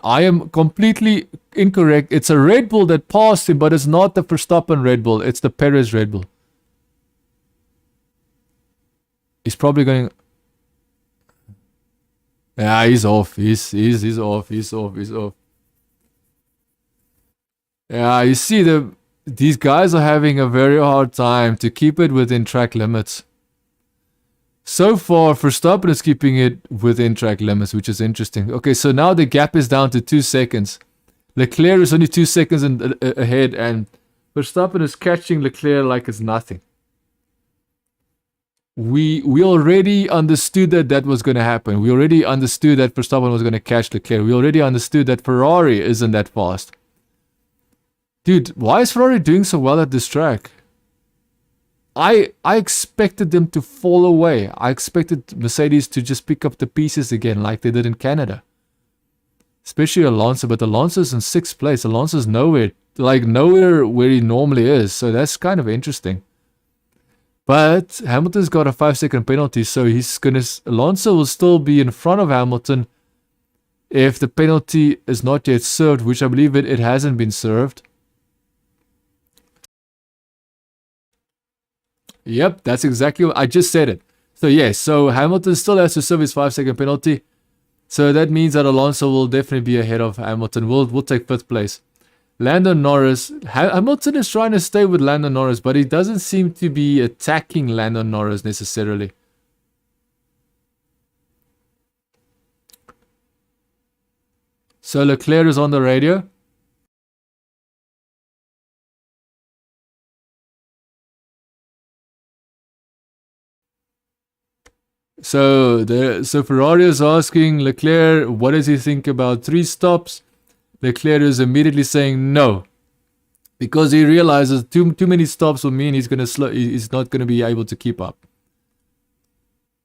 I am completely incorrect. It's a Red Bull that passed him, but it's not the Verstappen Red Bull. It's the Perez Red Bull. He's probably going... Yeah, he's off. He's off. He's off. Yeah, you see, these guys are having a very hard time to keep it within track limits. So far, Verstappen is keeping it within track limits, which is interesting. Okay, so now the gap is down to 2 seconds. Leclerc is only 2 seconds ahead, and Verstappen is catching Leclerc like it's nothing. We already understood that was going to happen. We already understood that Verstappen was going to catch Leclerc. We already understood that Ferrari isn't that fast. Dude, why is Ferrari doing so well at this track? I expected them to fall away. I expected Mercedes to just pick up the pieces again like they did in Canada. Especially Alonso, but Alonso's in 6th place. Alonso's nowhere where he normally is. So that's kind of interesting. But Hamilton's got a 5-second penalty, so Alonso will still be in front of Hamilton if the penalty is not yet served, which I believe it hasn't been served. Yep, that's exactly what I just said it. So yes, so Hamilton still has to serve his 5-second penalty. So that means that Alonso will definitely be ahead of Hamilton. We'll take 5th place. Lando Norris. Hamilton is trying to stay with Lando Norris, but he doesn't seem to be attacking Lando Norris necessarily. So Leclerc is on the radio. So Ferrari is asking Leclerc, what does he think about 3 stops? Leclerc is immediately saying no, because he realizes too many stops will mean he's not gonna be able to keep up.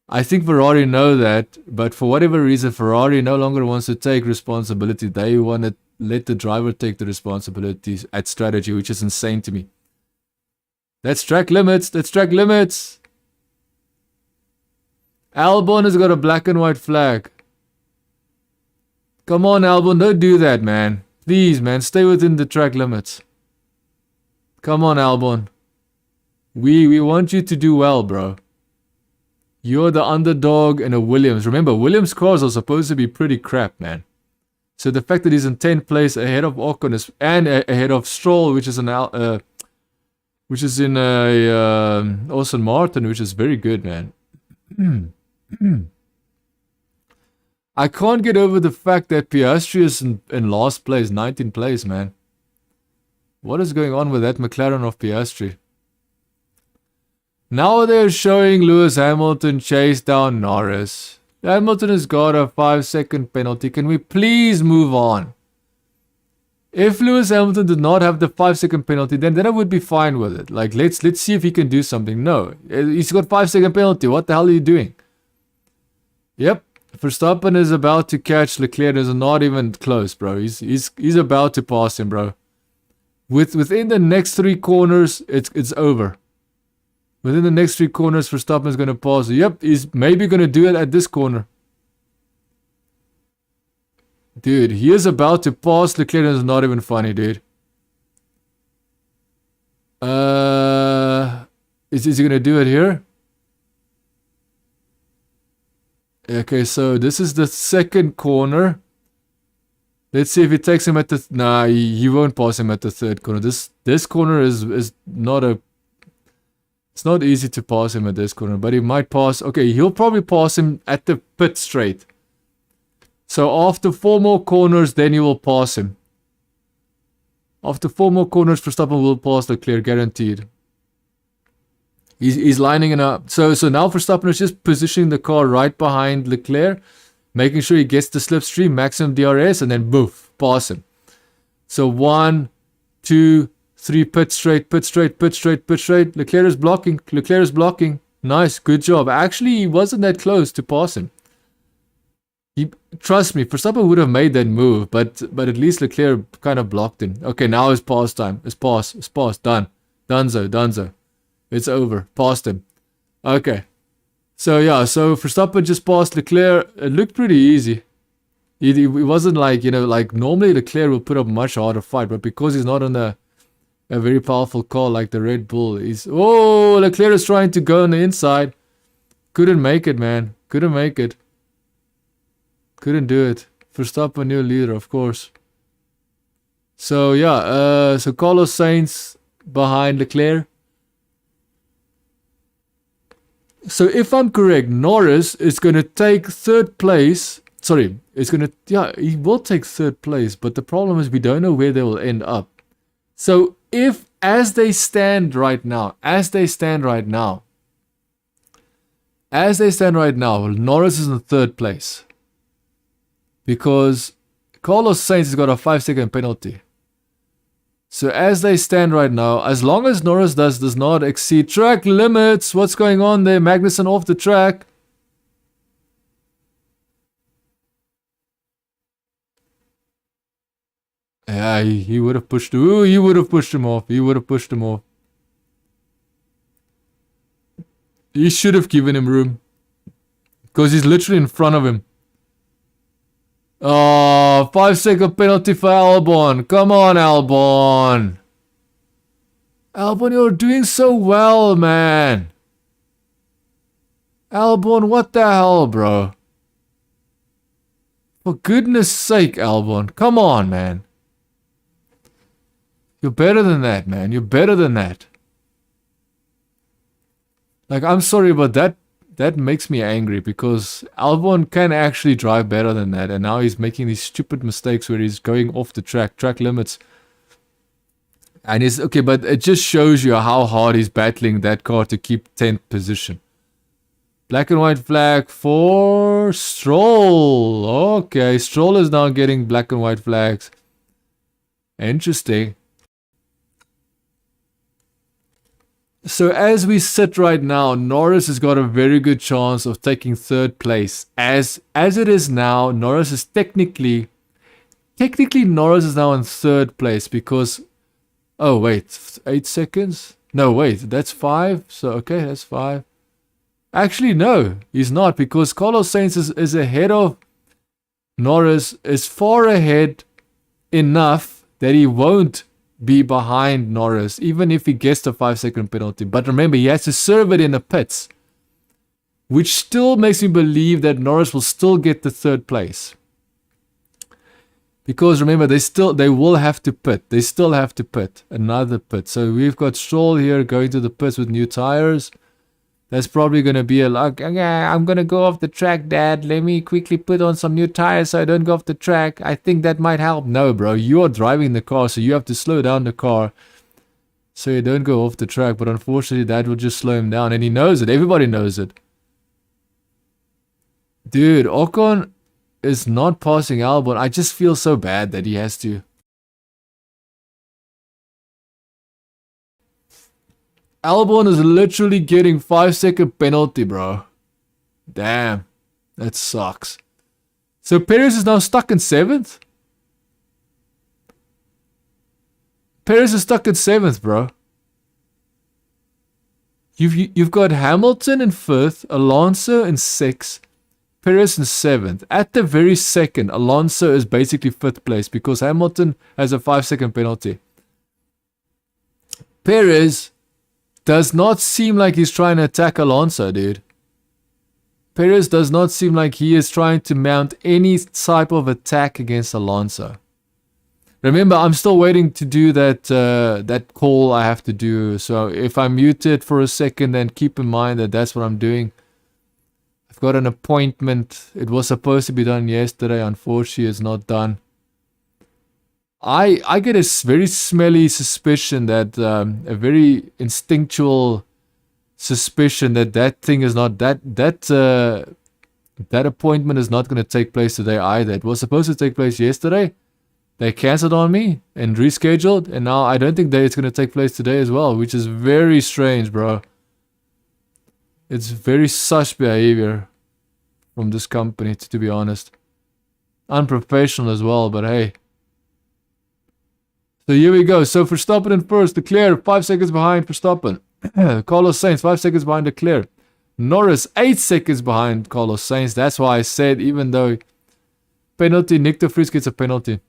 I think Ferrari know that, but for whatever reason, Ferrari no longer wants to take responsibility. They want to let the driver take the responsibilities at strategy, which is insane to me. That's track limits. That's track limits. Albon has got a black and white flag. Come on, Albon, don't do that, man. Please, man, stay within the track limits. Come on, Albon. We want you to do well, bro. You're the underdog in a Williams. Remember, Williams cars are supposed to be pretty crap, man. So the fact that he's in 10th place ahead of Ocon and ahead of Stroll, which is in Aston Martin, which is very good, man. I can't get over the fact that Piastri is in last place, 19th place, man. What is going on with that McLaren of Piastri? Now they're showing Lewis Hamilton chase down Norris. Hamilton has got a 5-second penalty. Can we please move on? If Lewis Hamilton did not have the 5-second penalty, then I would be fine with it. Like, let's see if he can do something. No, he's got 5-second penalty. What the hell are you doing? Yep, Verstappen is about to catch Leclerc. Is not even close, bro. He's about to pass him, bro. Within the next 3 corners, it's over. Within the next 3 corners, Verstappen is going to pass. Yep, he's maybe going to do it at this corner. Dude, he is about to pass Leclerc. It's not even funny, dude. Is he going to do it here? Okay, so this is the 2nd corner. Let's see if he takes him at the... Nah, he won't pass him at the 3rd corner. This corner is not a... It's not easy to pass him at this corner, but he might pass... Okay, he'll probably pass him at the pit straight. So after 4 more corners, then he will pass him. After 4 more corners, Verstappen will pass Leclerc, guaranteed. He's lining it up. So now Verstappen is just positioning the car right behind Leclerc, making sure he gets the slipstream, maximum DRS, and then boof, pass him. So 1, 2, 3, pit straight, pit straight, pit straight, pit straight. Leclerc is blocking. Leclerc is blocking. Nice, good job. Actually, he wasn't that close to pass him. Trust me, Verstappen would have made that move, but at least Leclerc kind of blocked him. Okay, now it's pass time. It's pass. Done. Donezo. It's over. Passed him. Okay. So yeah, so Verstappen just passed Leclerc. It looked pretty easy. It wasn't like, like normally Leclerc will put up a much harder fight, but because he's not on a very powerful car like the Red Bull, Leclerc is trying to go on the inside. Couldn't make it, man. Couldn't make it. Couldn't do it. Verstappen, new leader, of course. So yeah, so Carlos Sainz behind Leclerc. So if I'm correct, Norris is going to take 3rd place. Sorry, he will take 3rd place, but the problem is we don't know where they will end up. So if, as they stand right now, Norris is in 3rd place. Because Carlos Sainz has got a 5-second penalty. So as they stand right now, as long as Norris does not exceed track limits, what's going on there? Magnussen off the track. Yeah, he would have pushed him. Ooh, he would have pushed him off. He should have given him room. Because he's literally in front of him. Oh, 5-second penalty for Albon. Come on, Albon. Albon, you're doing so well, man. Albon, what the hell, bro? For goodness sake, Albon. Come on, man. You're better than that, man. You're better than that. Like, I'm sorry, but that makes me angry because Albon can actually drive better than that. And now he's making these stupid mistakes where he's going off the track limits. And he's, okay, but it just shows you how hard he's battling that car to keep 10th position. Black and white flag for Stroll. Okay, Stroll is now getting black and white flags. Interesting. So as we sit right now, Norris has got a very good chance of taking 3rd place. As it is now, Norris is technically Norris is now in 3rd place because, oh wait, 8 seconds? No, wait, that's 5. So okay, that's 5. Actually, no, he's not, because Carlos Sainz is ahead of Norris, is far ahead enough that he won't be behind Norris, even if he gets the 5-second penalty. But remember, he has to serve it in the pits, which still makes me believe that Norris will still get the 3rd place. Because remember, they will have to pit. They still have to pit, another pit. So we've got Stroll here going to the pits with new tires. That's probably going to be a like, I'm going to go off the track, Dad. Let me quickly put on some new tires so I don't go off the track. I think that might help. No, bro. You are driving the car, so you have to slow down the car so you don't go off the track. But unfortunately, that will just slow him down. And he knows it. Everybody knows it. Dude, Ocon is not passing Albon. I just feel so bad that he has to. Albon is literally getting 5-second penalty, bro. Damn. That sucks. So Perez is now stuck in 7th? Perez is stuck in 7th, bro. You've got Hamilton in 5th, Alonso in 6th, Perez in 7th. At the very second, Alonso is basically 5th place because Hamilton has a 5-second penalty. Perez does not seem like he's trying to attack Alonso, dude. Perez does not seem like he is trying to mount any type of attack against Alonso. Remember, I'm still waiting to do that call I have to do. So if I mute it for a second, then keep in mind that that's what I'm doing. I've got an appointment. It was supposed to be done yesterday. Unfortunately, it's not done. I get a very smelly suspicion that, a very instinctual suspicion that thing is not, that appointment is not going to take place today either. It was supposed to take place yesterday. They cancelled on me and rescheduled, and now I don't think that it's going to take place today as well, which is very strange, bro. It's very sus behavior from this company, to be honest. Unprofessional as well, but hey. So here we go. So Verstappen in first. Leclerc 5 seconds behind Verstappen. Carlos Sainz 5 seconds behind Leclerc. Norris 8 seconds behind Carlos Sainz. That's why I said, even though penalty, Nick de Vries gets a penalty.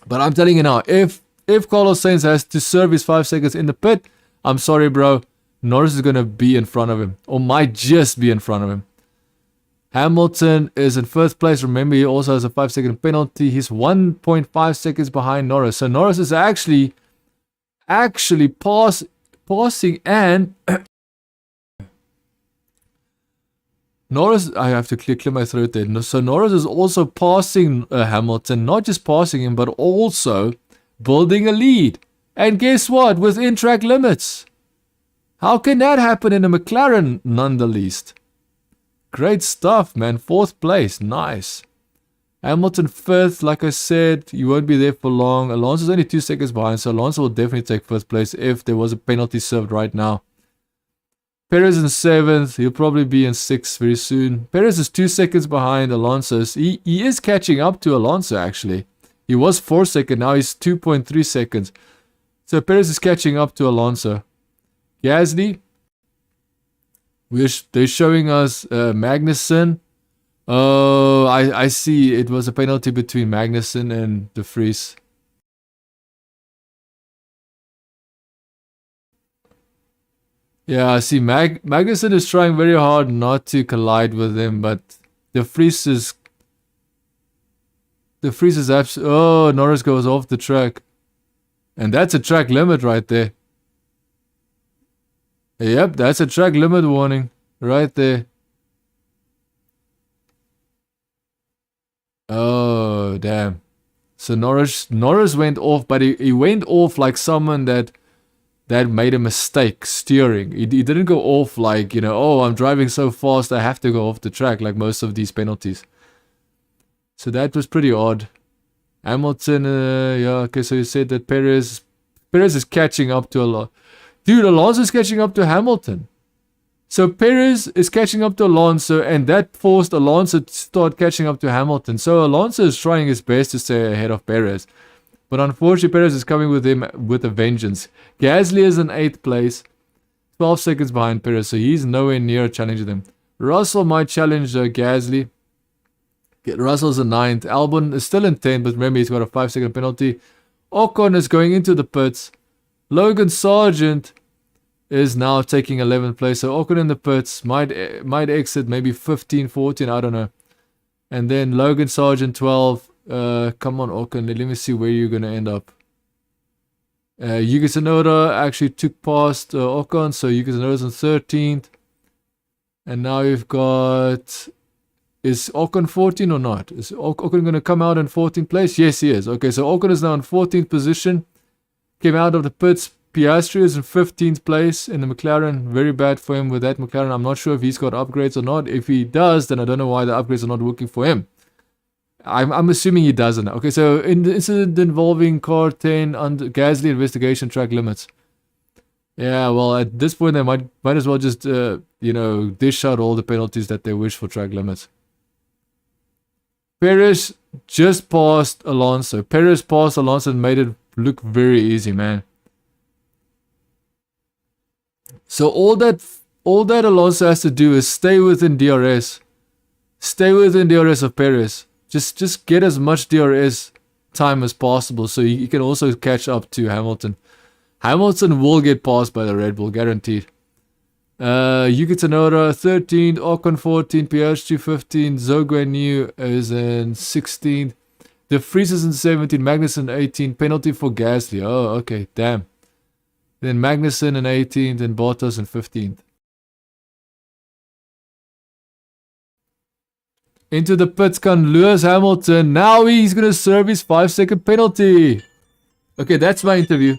But I'm telling you now, if Carlos Sainz has to serve his 5 seconds in the pit, I'm sorry, bro. Norris is going to be in front of him, or might just be in front of him. Hamilton is in first place. Remember, he also has a 5-second penalty. He's 1.5 seconds behind Norris. So Norris is actually passing, and Norris, I have to clear my throat there. So Norris is also passing Hamilton, not just passing him, but also building a lead. And guess what? Within track limits. How can that happen in a McLaren, none the least? Great stuff, man. 4th place. Nice. Hamilton 5th. Like I said, you won't be there for long. Alonso's only 2 seconds behind, so Alonso will definitely take 1st place if there was a penalty served right now. Perez in 7th. He'll probably be in 6th very soon. Perez is 2 seconds behind Alonso. He is catching up to Alonso, actually. He was 4 seconds. Now he's 2.3 seconds. So Perez is catching up to Alonso. Gasly. They're showing us Magnussen. Oh, I see. It was a penalty between Magnussen and de Vries. Yeah, I see. Magnussen is trying very hard not to collide with him, but de Vries is The freeze is oh, Norris goes off the track. And that's a track limit right there. Yep, that's a track limit warning right there. Oh, damn. So Norris went off, but he went off like someone that made a mistake steering. He didn't go off like, you know, oh, I'm driving so fast I have to go off the track like most of these penalties. So that was pretty odd. Hamilton, yeah, okay, so you said that Perez is catching up to Alonso. Dude, Alonso is catching up to Hamilton. So Perez is catching up to Alonso, and that forced Alonso to start catching up to Hamilton. So Alonso is trying his best to stay ahead of Perez. But unfortunately, Perez is coming with him with a vengeance. Gasly is in 8th place, 12 seconds behind Perez, so he's nowhere near challenging them. Russell might challenge Gasly. Russell's in 9th. Albon is still in 10th, but remember he's got a 5-second penalty. Ocon is going into the pits. Logan Sargent is now taking 11th place. So Ocon in the pits might exit maybe 15, 14, I don't know. And then Logan Sargent 12. Come on, Ocon. Let me see where you're going to end up. Yuki Tsunoda actually took past Ocon, so Yuki Tsunoda's in 13th. And now you've got... Is Ocon 14 or not? Is Ocon going to come out in 14th place? Yes, he is. Okay, so Ocon is now in 14th position. Came out of the pits. Piastri is in 15th place in the McLaren. Very bad for him with that McLaren. I'm not sure if he's got upgrades or not. If he does, then I don't know why the upgrades are not working for him. I'm assuming he doesn't. Okay, so in the incident involving car 10 under Gasly investigation track limits. Yeah, well, at this point, they might as well just, dish out all the penalties that they wish for track limits. Perez just passed Alonso. Perez passed Alonso and made it look very easy, man. So all that Alonso has to do is stay within DRS. Stay within DRS of Perez. Just get as much DRS time as possible so he can also catch up to Hamilton. Hamilton will get passed by the Red Bull, guaranteed. Yuki Tsunoda 13th, Ocon 14th, Piastri 15th, Zhou Guanyu is in 16th, De Vries is in 17th, Magnussen 18th, penalty for Gasly. Oh, okay, damn. Then Magnussen in 18th and Bottas in 15th. Into the pits can Lewis Hamilton. Now he's going to serve his 5-second penalty. Okay, that's my interview.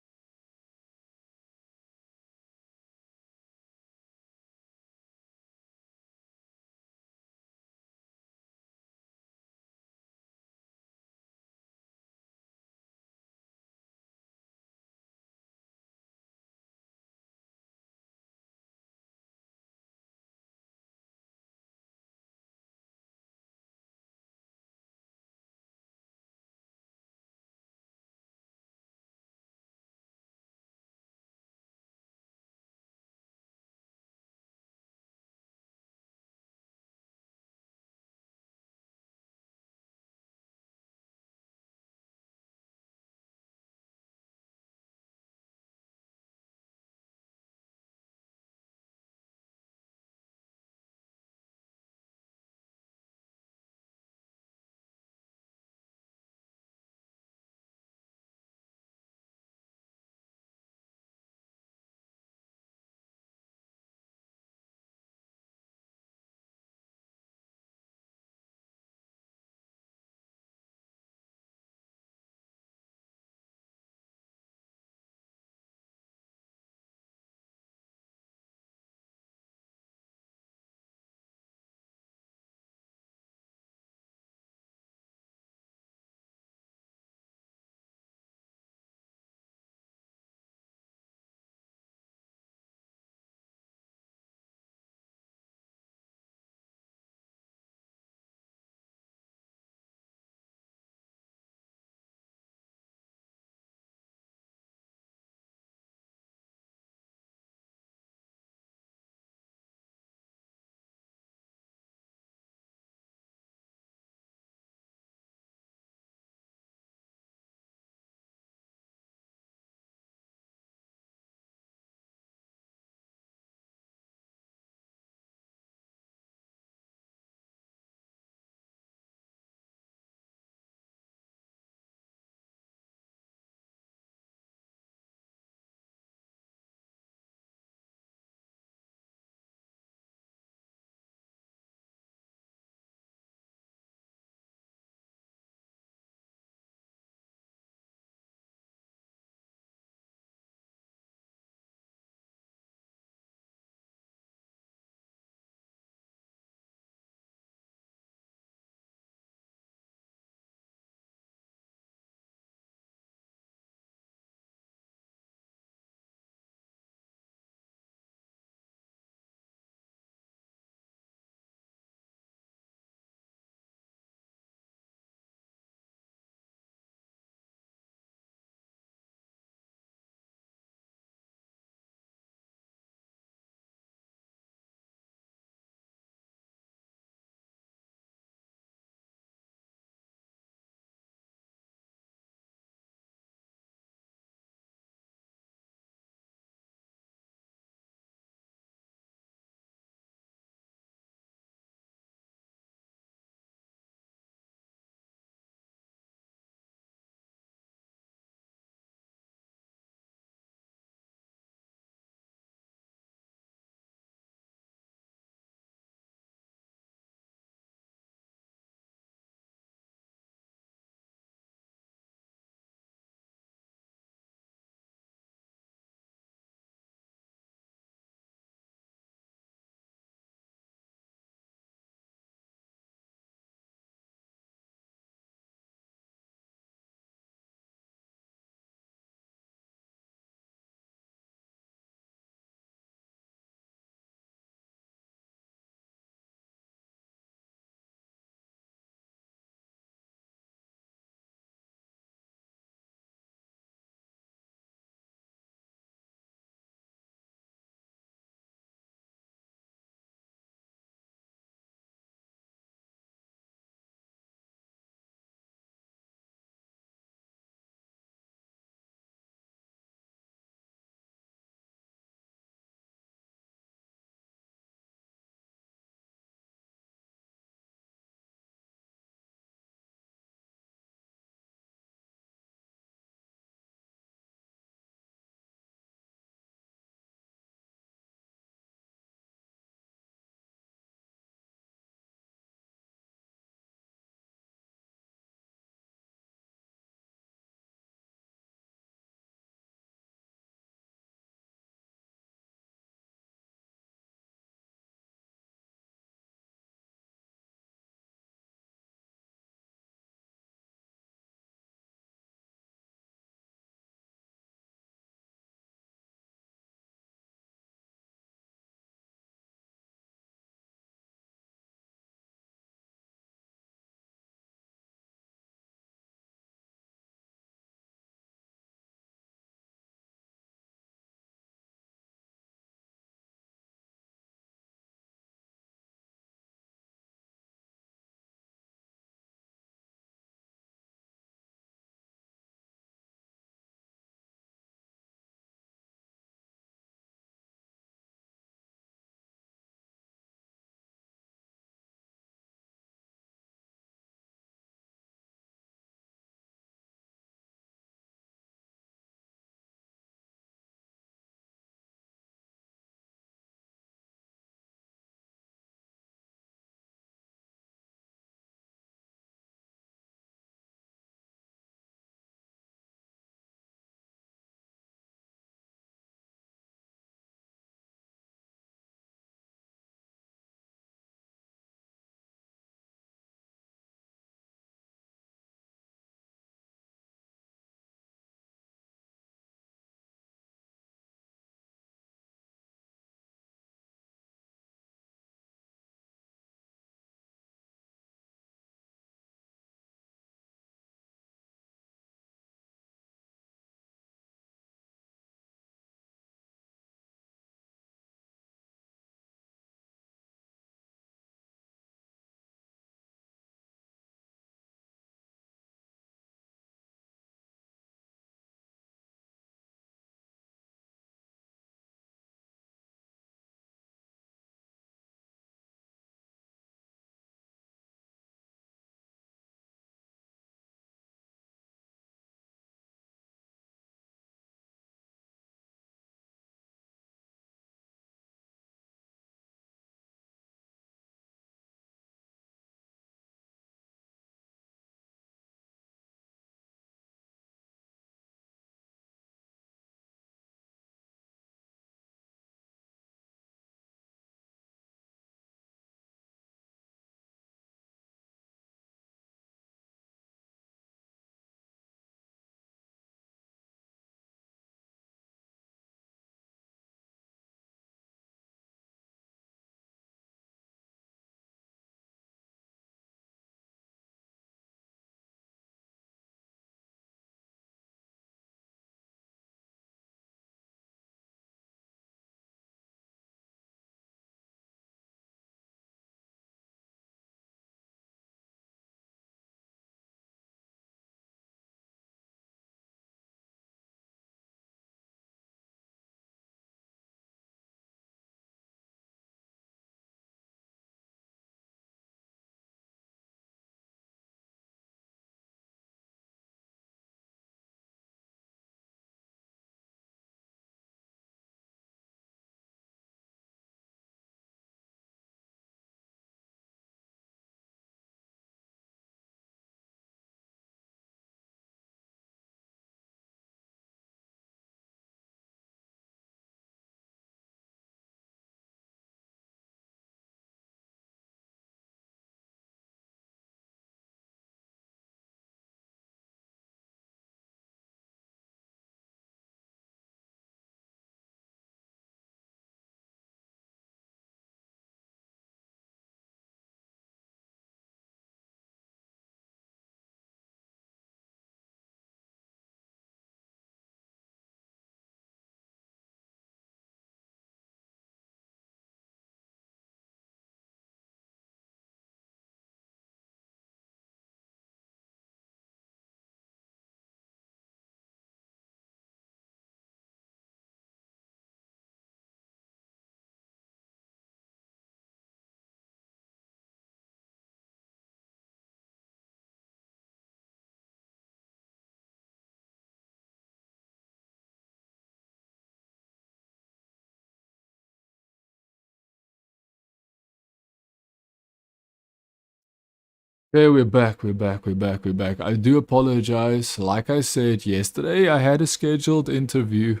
Hey, we're back. I do apologize. Like I said yesterday, I had a scheduled interview.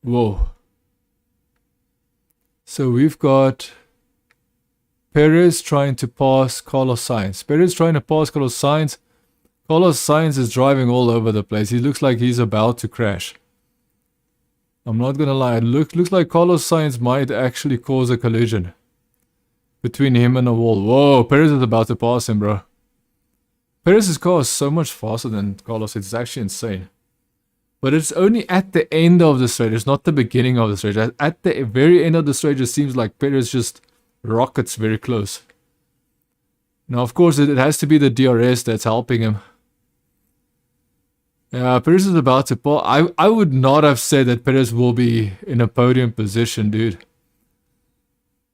Whoa. So we've got Perez trying to pass Carlos Sainz. Perez trying to pass Carlos Sainz. Carlos Sainz is driving all over the place. He looks like he's about to crash. I'm not gonna lie. It looks like Carlos Sainz might actually cause a collision between him and a wall. Whoa, Perez is about to pass him, bro. Perez's car is so much faster than Carlos. It's actually insane. But it's only at the end of the straight. It's not the beginning of the straight. At the very end of the straight, it seems like Perez just rockets very close. Now, of course, it has to be the DRS that's helping him. Yeah, Perez is about to pass. I would not have said that Perez will be in a podium position, dude.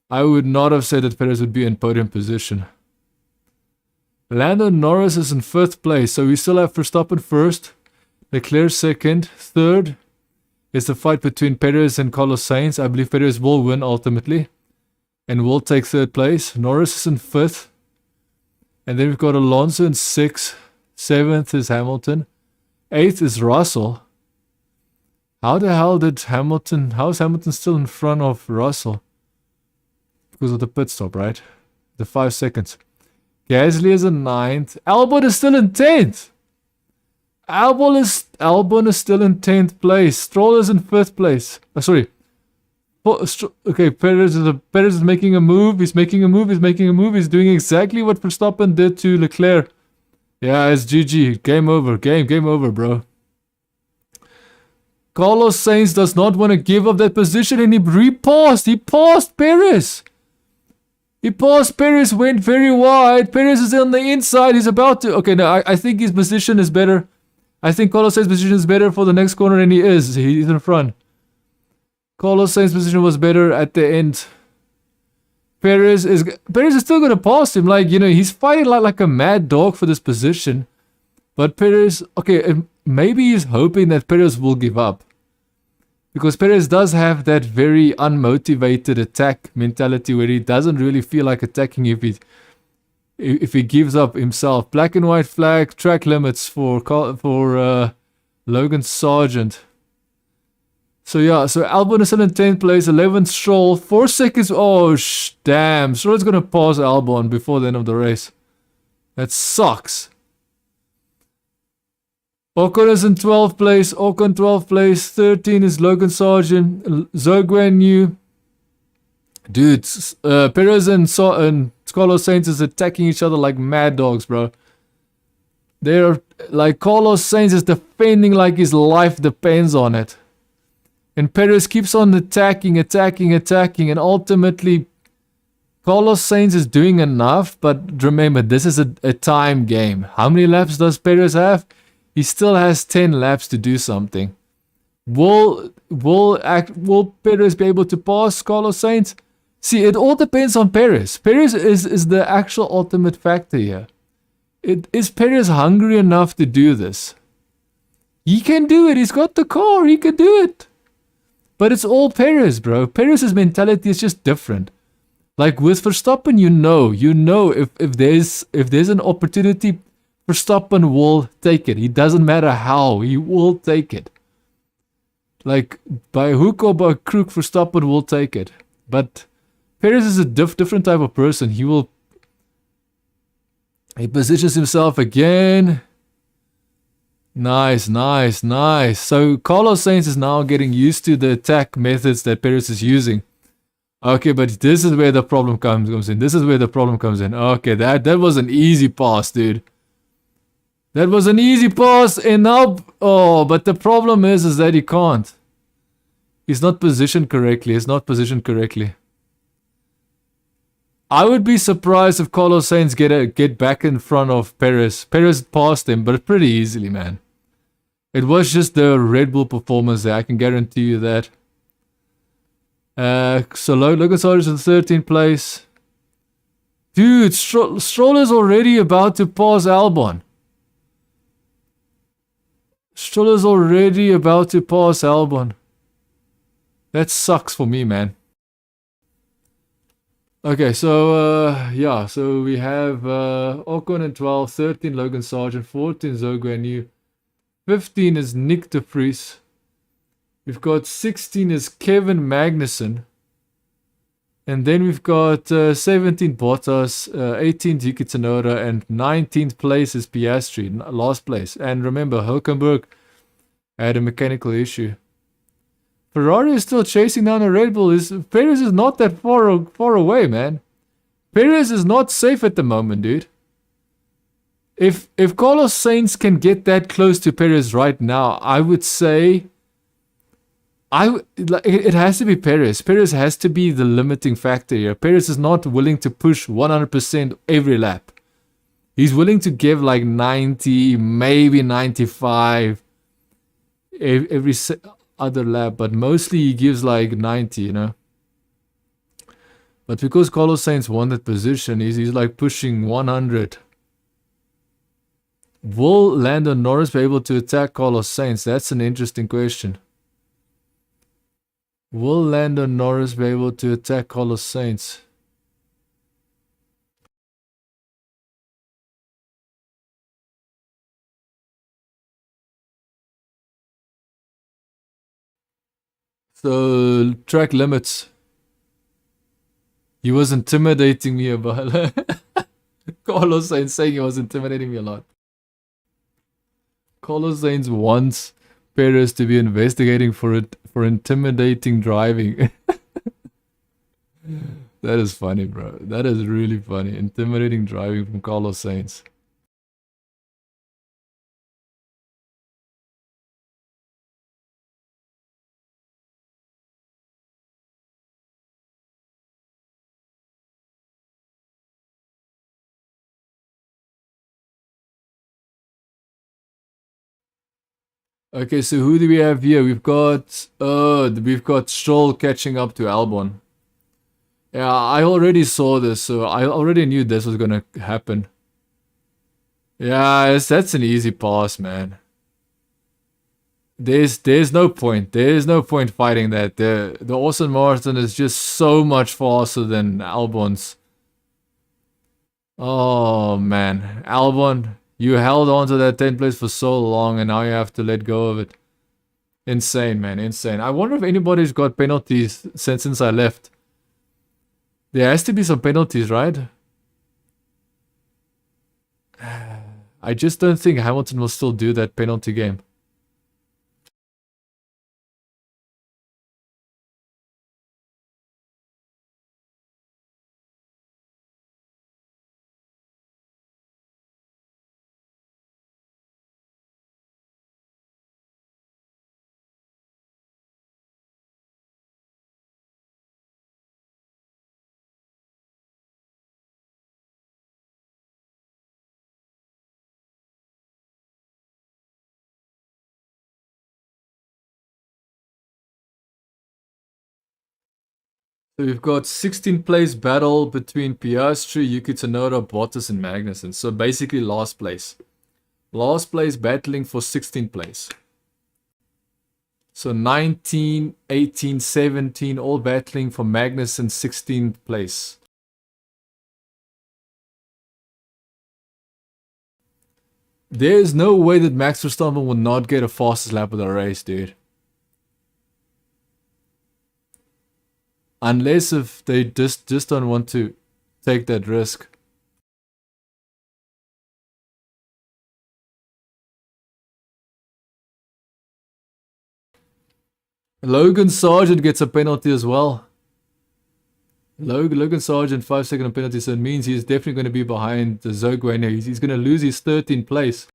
I would not have said that Perez would be in podium position. Lando Norris is in 5th place, so we still have Verstappen first, Leclerc second, third is the fight between Perez and Carlos Sainz. I believe Perez will win ultimately and will take 3rd place. Norris is in 5th, and then we've got Alonso in 6th, 7th is Hamilton, 8th is Russell. How the hell did Hamilton, how is Hamilton still in front of Russell? Because of the pit stop, right? The 5 seconds. Gasly is in 9th. Albon is still in 10th. Albon is still in 10th place. Stroll is in 5th place. Okay, Perez is making a move. He's making a move. He's doing exactly what Verstappen did to Leclerc. Yeah, it's GG. Game over. Game over, bro. Carlos Sainz does not want to give up that position, and he repassed. He passed Perez. He passed Perez, went very wide. Perez is on the inside. He's about to... Okay, no, I think his position is better. I think Carlos Sainz's position is better for the next corner, and he is. He's in front. Carlos Sainz's position was better at the end. Perez is still going to pass him. Like, you know, he's fighting like a mad dog for this position. But Perez... Okay, maybe he's hoping that Perez will give up. Because Perez does have that very unmotivated attack mentality where he doesn't really feel like attacking if he gives up himself. Black and white flag, track limits for Logan Sargent. So yeah, so Albon is still in 10th place, 11th Stroll, 4 seconds. Oh, damn. Stroll is going to pass Albon before the end of the race. That sucks. Ocon is in 12th place. 13 is Logan Sargent. Zhou Guan Yu. Dude, Perez and Carlos Sainz is attacking each other like mad dogs, bro. They're like, Carlos Sainz is defending like his life depends on it. And Perez keeps on attacking, and ultimately Carlos Sainz is doing enough, but remember, this is a time game. How many laps does Perez have? He still has 10 laps to do something. Will Perez be able to pass Carlos Sainz? See, it all depends on Perez. Perez is the actual ultimate factor here. Is Perez hungry enough to do this? He can do it. He's got the car. He can do it. But it's all Perez, bro. Perez's mentality is just different. Like with Verstappen, you know if there's an opportunity, Verstappen will take it. It doesn't matter how, he will take it. Like by hook or by crook, Verstappen will take it. But Perez is a different type of person. He positions himself again. Nice. So Carlos Sainz is now getting used to the attack methods that Perez is using. Okay, but this is where the problem comes in. Okay, that was an easy pass, dude. That was an easy pass, and now... Oh, but the problem is that he can't. He's not positioned correctly. I would be surprised if Carlos Sainz get back in front of Perez. Perez passed him, but pretty easily, man. It was just the Red Bull performance there. I can guarantee you that. So Logan Sargent in 13th place. Dude, Stroll is already about to pass Albon. That sucks for me, man. Okay, so yeah, so we have Ocon and 12, 13 Logan Sargent, 14 Zoguanu, 15 is Nick de Vries. We've got 16 is Kevin Magnussen. And then we've got 17 Bottas, 18 Yuki Tsunoda, and 19th place is Piastri, last place. And remember, Hülkenberg had a mechanical issue. Ferrari is still chasing down a Red Bull. Perez is not that far away, man. Perez is not safe at the moment, dude. If Carlos Sainz can get that close to Perez right now, I would say it has to be Perez. Perez has to be the limiting factor here. Perez is not willing to push 100% every lap. He's willing to give like 90, maybe 95 every other lap, but mostly he gives like 90, you know. But because Carlos Sainz won that position, he's like pushing 100. Will Lando Norris be able to attack Carlos Sainz? That's an interesting question. Will Lando Norris be able to attack Carlos Sainz? So, track limits. He was intimidating me about Carlos Sainz saying he was intimidating me a lot. Carlos Sainz wants Perez to be investigating for intimidating driving. That is funny, bro. That is really funny. Intimidating driving from Carlos Sainz. Okay, so who do we have here? We've got Stroll catching up to Albon. Yeah, I already saw this, so I already knew this was gonna happen. Yeah, that's an easy pass, man. There's no point. There's no point fighting that. The Aston Martin is just so much faster than Albon's. Oh man, Albon, you held on to that 10th place for so long, and now you have to let go of it. Insane, man, insane. I wonder if anybody's got penalties since I left. There has to be some penalties, right? I just don't think Hamilton will still do that penalty game. So we've got 16th place battle between Piastri, Yuki Tsunoda, Bottas, and Magnussen. So basically last place. Last place battling for 16th place. So 19, 18, 17, all battling for Magnussen 16th place. There's no way that Max Verstappen will not get a fastest lap of the race, dude. Unless if they just don't want to take that risk. Logan Sargent gets a penalty as well. Logan Sargent 5-second penalty, so it means he's definitely going to be behind the Zogway. He's going to lose his 13th place.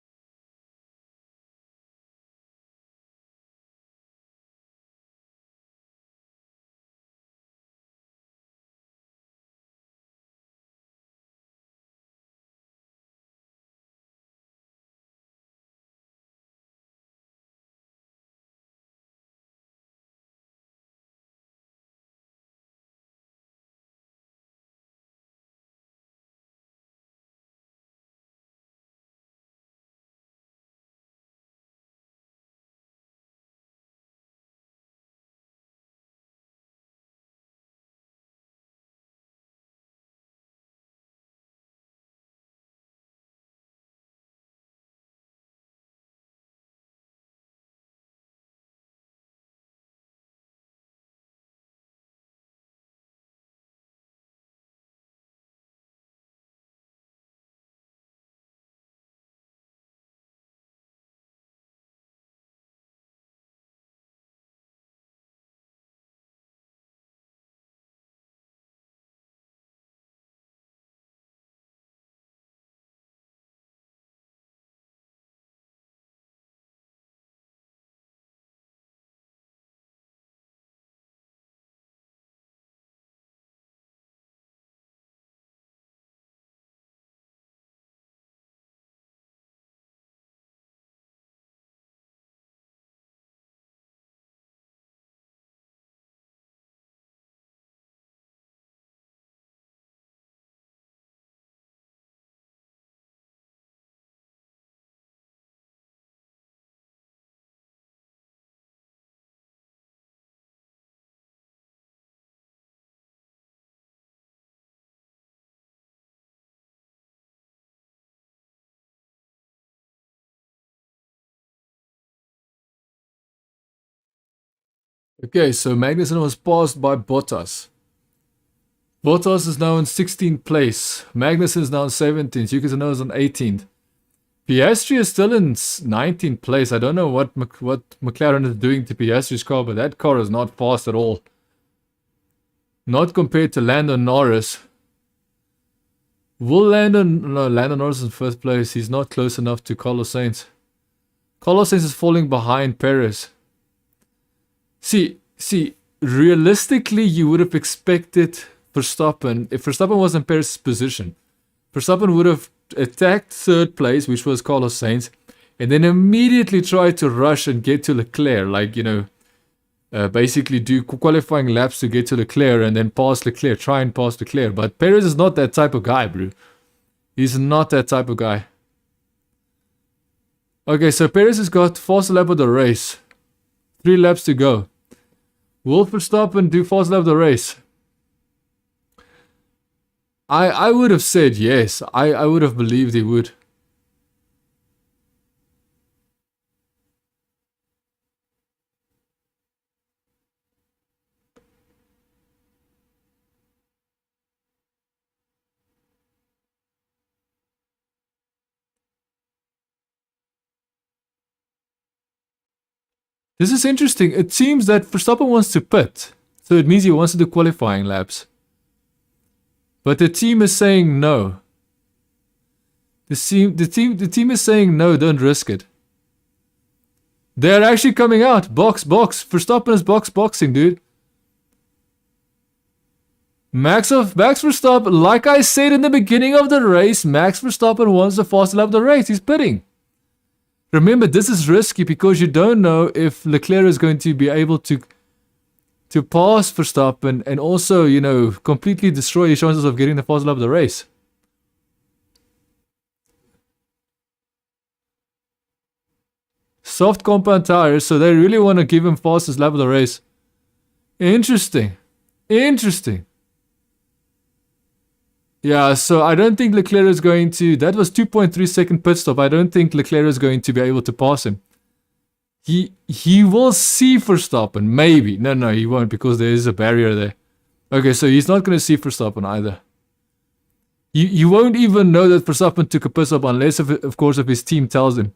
Okay, so Magnussen was passed by Bottas. Bottas is now in 16th place. Magnussen is now in 17th. Yuki Tsunoda is on 18th. Piastri is still in 19th place. I don't know what McLaren is doing to Piastri's car, but that car is not fast at all. Not compared to Lando Norris. Will Lando Norris is in 1st place. He's not close enough to Carlos Sainz. Carlos Sainz is falling behind Perez. See, realistically, you would have expected Verstappen, if Verstappen was in Perez's position, Verstappen would have attacked 3rd place, which was Carlos Sainz, and then immediately tried to rush and get to Leclerc, like, you know, basically do qualifying laps to get to Leclerc and then pass Leclerc, try and pass Leclerc. But Perez is not that type of guy, bro. He's not that type of guy. Okay, so Perez has got fastest lap of the race. 3 laps to go. Will Verstappen do fastest lap of the race? I would have said yes. I would have believed he would. This is interesting. It seems that Verstappen wants to pit. So it means he wants to do qualifying laps. But the team is saying no. The team is saying no, don't risk it. They're actually coming out. Box. Verstappen is boxing, dude. Max Verstappen, like I said in the beginning of the race, Max Verstappen wants the fastest lap of the race. He's pitting. Remember, this is risky because you don't know if Leclerc is going to be able to pass Verstappen and also, you know, completely destroy his chances of getting the fastest lap of the race. Soft compound tires, so they really want to give him fastest lap of the race. Interesting. Yeah, so I don't think Leclerc is going to... That was 2.3 second pit stop. I don't think Leclerc is going to be able to pass him. He will see Verstappen, maybe. No, he won't because there is a barrier there. Okay, so he's not going to see Verstappen either. You won't even know that Verstappen took a pit stop unless, of course, if his team tells him.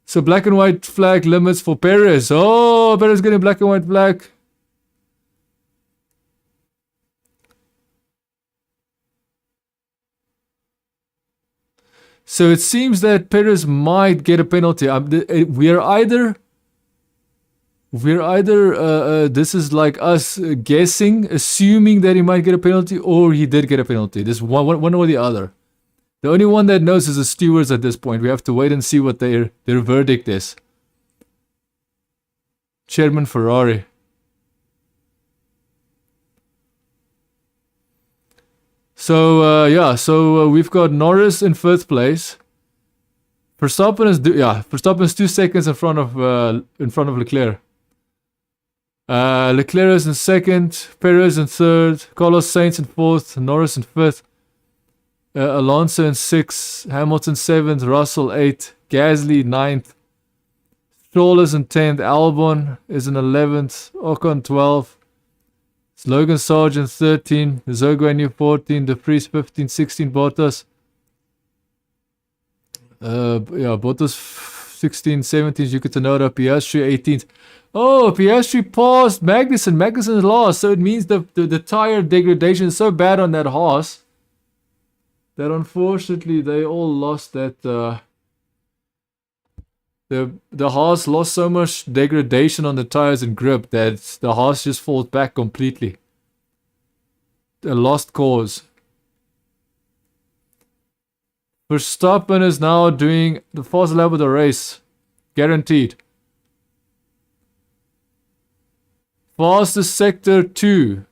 So black and white flag limits for Perez. Oh, Perez getting black and white flag. So it seems that Perez might get a penalty. We're either this is like us guessing, assuming that he might get a penalty, or he did get a penalty. This one or the other. The only one that knows is the stewards at this point. We have to wait and see what their verdict is. Chairman Ferrari. So we've got Norris in 5th place. Verstappen is 2 seconds in front of Leclerc. Leclerc is in 2nd, Perez in 3rd, Carlos Sainz in 4th, Norris in 5th, Alonso in 6th, Hamilton 7th, Russell 8th, Gasly 9th, Stroll is in 10th, Albon is in 11th, Ocon 12th. Logan Sargent 13, Zhou 14, De Vries 15, 16, Bottas. Bottas 16, 17, Yuki Tsunoda, Piastri 18th. Oh, Piastri passed Magnussen. Magnussen lost, so it means the tire degradation is so bad on that Haas that unfortunately they all lost that. The Haas lost so much degradation on the tires and grip that the Haas just falls back completely. A lost cause. Verstappen is now doing the fastest lap of the race. Guaranteed. Fastest sector 2.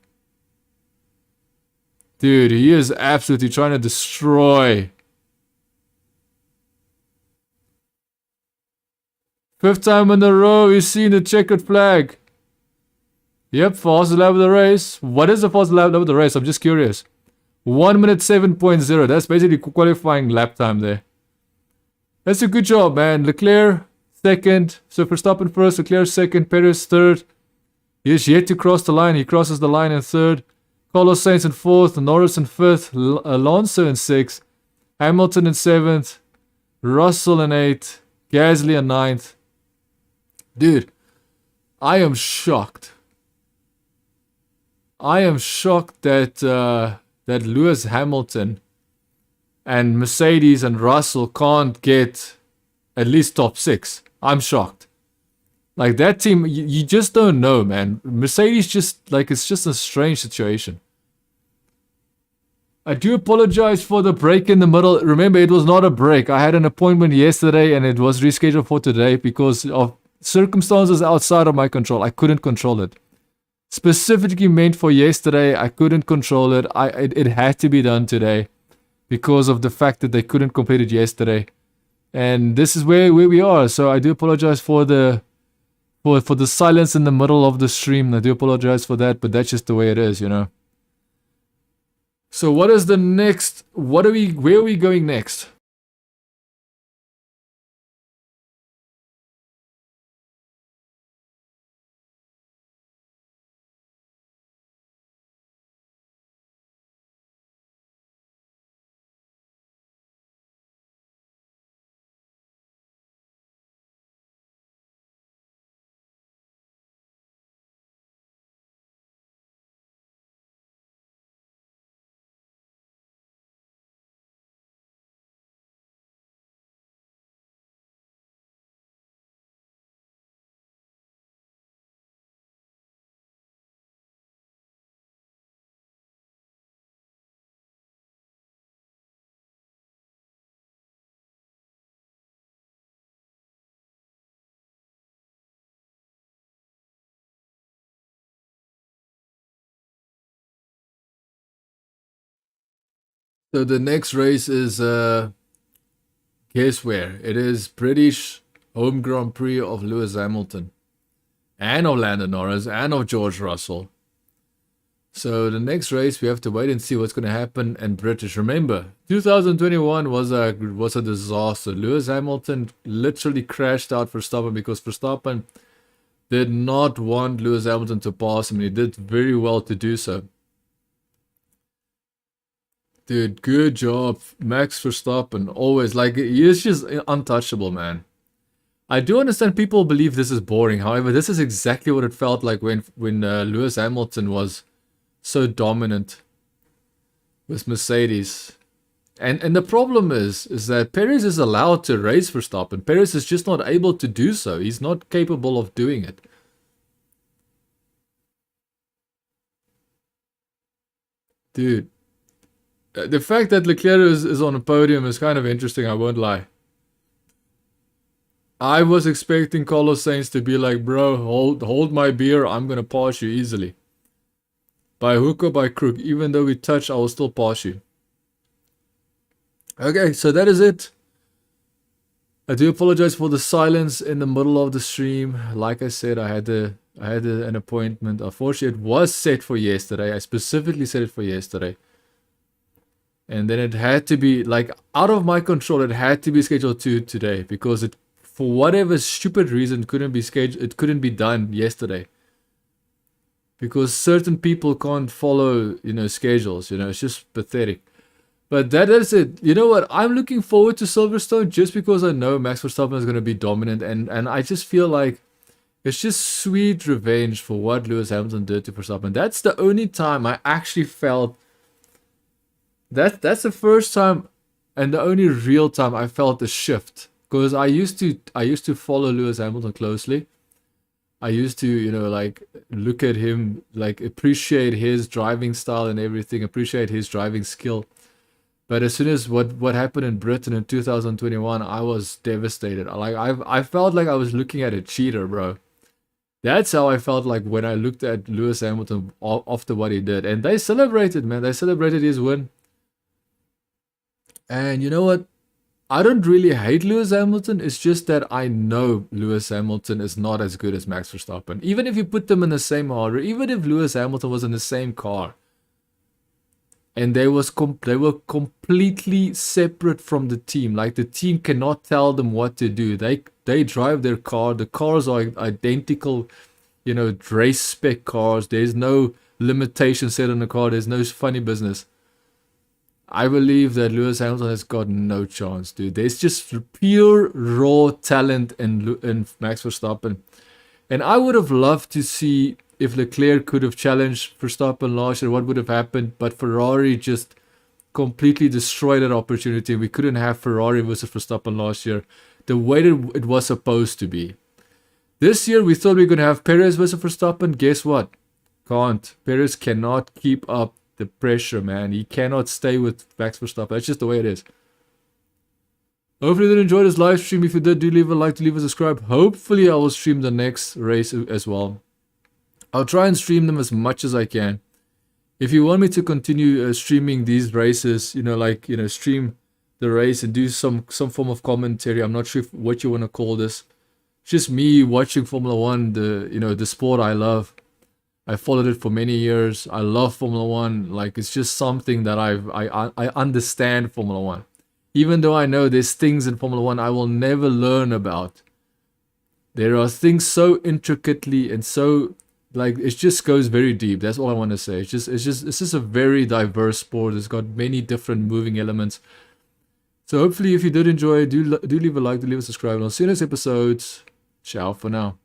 Dude, he is absolutely trying to destroy. 5th time in a row, he's seen the checkered flag. Yep, fastest lap of the race. What is the fastest lap of the race? I'm just curious. 1 minute 7.0. That's basically qualifying lap time there. That's a good job, man. Leclerc 2nd. So Verstappen 1st, Leclerc 2nd, Perez 3rd, He is yet to cross the line. He crosses the line in third. Carlos Sainz in fourth. Norris in fifth. Alonso in sixth. Hamilton in seventh. Russell in eighth. Gasly in ninth. Dude, I am shocked. I am shocked that that Lewis Hamilton and Mercedes and Russell can't get at least top 6. I'm shocked. Like that team, you just don't know, man. Mercedes just, like, it's just a strange situation. I do apologize for the break in the middle. Remember, it was not a break. I had an appointment yesterday and it was rescheduled for today because of circumstances outside of my control. I couldn't control it. Specifically meant for yesterday, I couldn't control it. It had to be done today because of the fact that they couldn't complete it yesterday. And this is where we are. So I do apologize for the for the silence in the middle of the stream. I do apologize for that, but that's just the way it is, you know. So what is the next? Where are we going next? So the next race is guess where? It is British Home Grand Prix of Lewis Hamilton and of Lando Norris and of George Russell. So the next race we have to wait and see what's going to happen in British. Remember, 2021 was a disaster. Lewis Hamilton literally crashed out Verstappen because Verstappen did not want Lewis Hamilton to pass him, and he did very well to do so. Dude, good job, Max Verstappen. Always, like, he is just untouchable, man. I do understand people believe this is boring. However, this is exactly what it felt like when Lewis Hamilton was so dominant with Mercedes. And the problem is that Perez is allowed to race Verstappen. Perez is just not able to do so. He's not capable of doing it. Dude. The fact that Leclerc is on a podium is kind of interesting, I won't lie. I was expecting Carlos Sainz to be like, bro, hold my beer, I'm gonna pass you easily. By hook or by crook, even though we touch, I will still pass you. Okay, so that is it. I do apologize for the silence in the middle of the stream. Like I said, I had an appointment. Unfortunately, it was set for yesterday. I specifically set it for yesterday. And then it had to be, like, out of my control. It had to be scheduled to today because it, for whatever stupid reason, couldn't be scheduled. It couldn't be done yesterday because certain people can't follow, you know, schedules. You know, it's just pathetic. But that is it. You know what? I'm looking forward to Silverstone just because I know Max Verstappen is going to be dominant, and I just feel like it's just sweet revenge for what Lewis Hamilton did to Verstappen. That's the only time I actually felt. That's the first time and the only real time I felt a shift, because I used to follow Lewis Hamilton closely. I used to, you know, like, look at him, like, appreciate his driving style and everything, appreciate his driving skill. But as soon as what happened in Britain in 2021, I was devastated. Like, I felt like I was looking at a cheater, bro. That's how I felt like when I looked at Lewis Hamilton after what he did. And they celebrated, man. They celebrated his win. And you know what? I don't really hate Lewis Hamilton. It's just that I know Lewis Hamilton is not as good as Max Verstappen. Even if you put them in the same hardware, even if Lewis Hamilton was in the same car, and they were completely separate from the team. Like, the team cannot tell them what to do. They drive their car. The cars are identical. you know, race spec cars. There's no limitation set on the car. There's no funny business. I believe that Lewis Hamilton has got no chance, dude. There's just pure raw talent in Max Verstappen. And I would have loved to see if Leclerc could have challenged Verstappen last year, what would have happened. But Ferrari just completely destroyed that opportunity. We couldn't have Ferrari versus Verstappen last year the way that it was supposed to be. This year, we thought we were going to have Perez versus Verstappen. Guess what? Can't. Perez cannot keep up the pressure, man. He cannot stay with Max Verstappen. That's just the way it is. Hopefully you did enjoy this live stream. If you did, do leave a like, leave a subscribe. Hopefully I will stream the next race as well. I'll try and stream them as much as I can. If you want me to continue streaming these races, you know, like, you know, stream the race and do some form of commentary. I'm not sure what you want to call this. Just me watching Formula One, the sport I love. I followed it for many years. I love Formula One. Like, it's just something that I understand Formula One. Even though I know there's things in Formula One I will never learn about. There are things so intricately and so, like, it just goes very deep. That's all I want to say. It's just a very diverse sport. It's got many different moving elements. So hopefully if you did enjoy, do leave a like, do leave a subscribe. And I'll see you in next episodes. Ciao for now.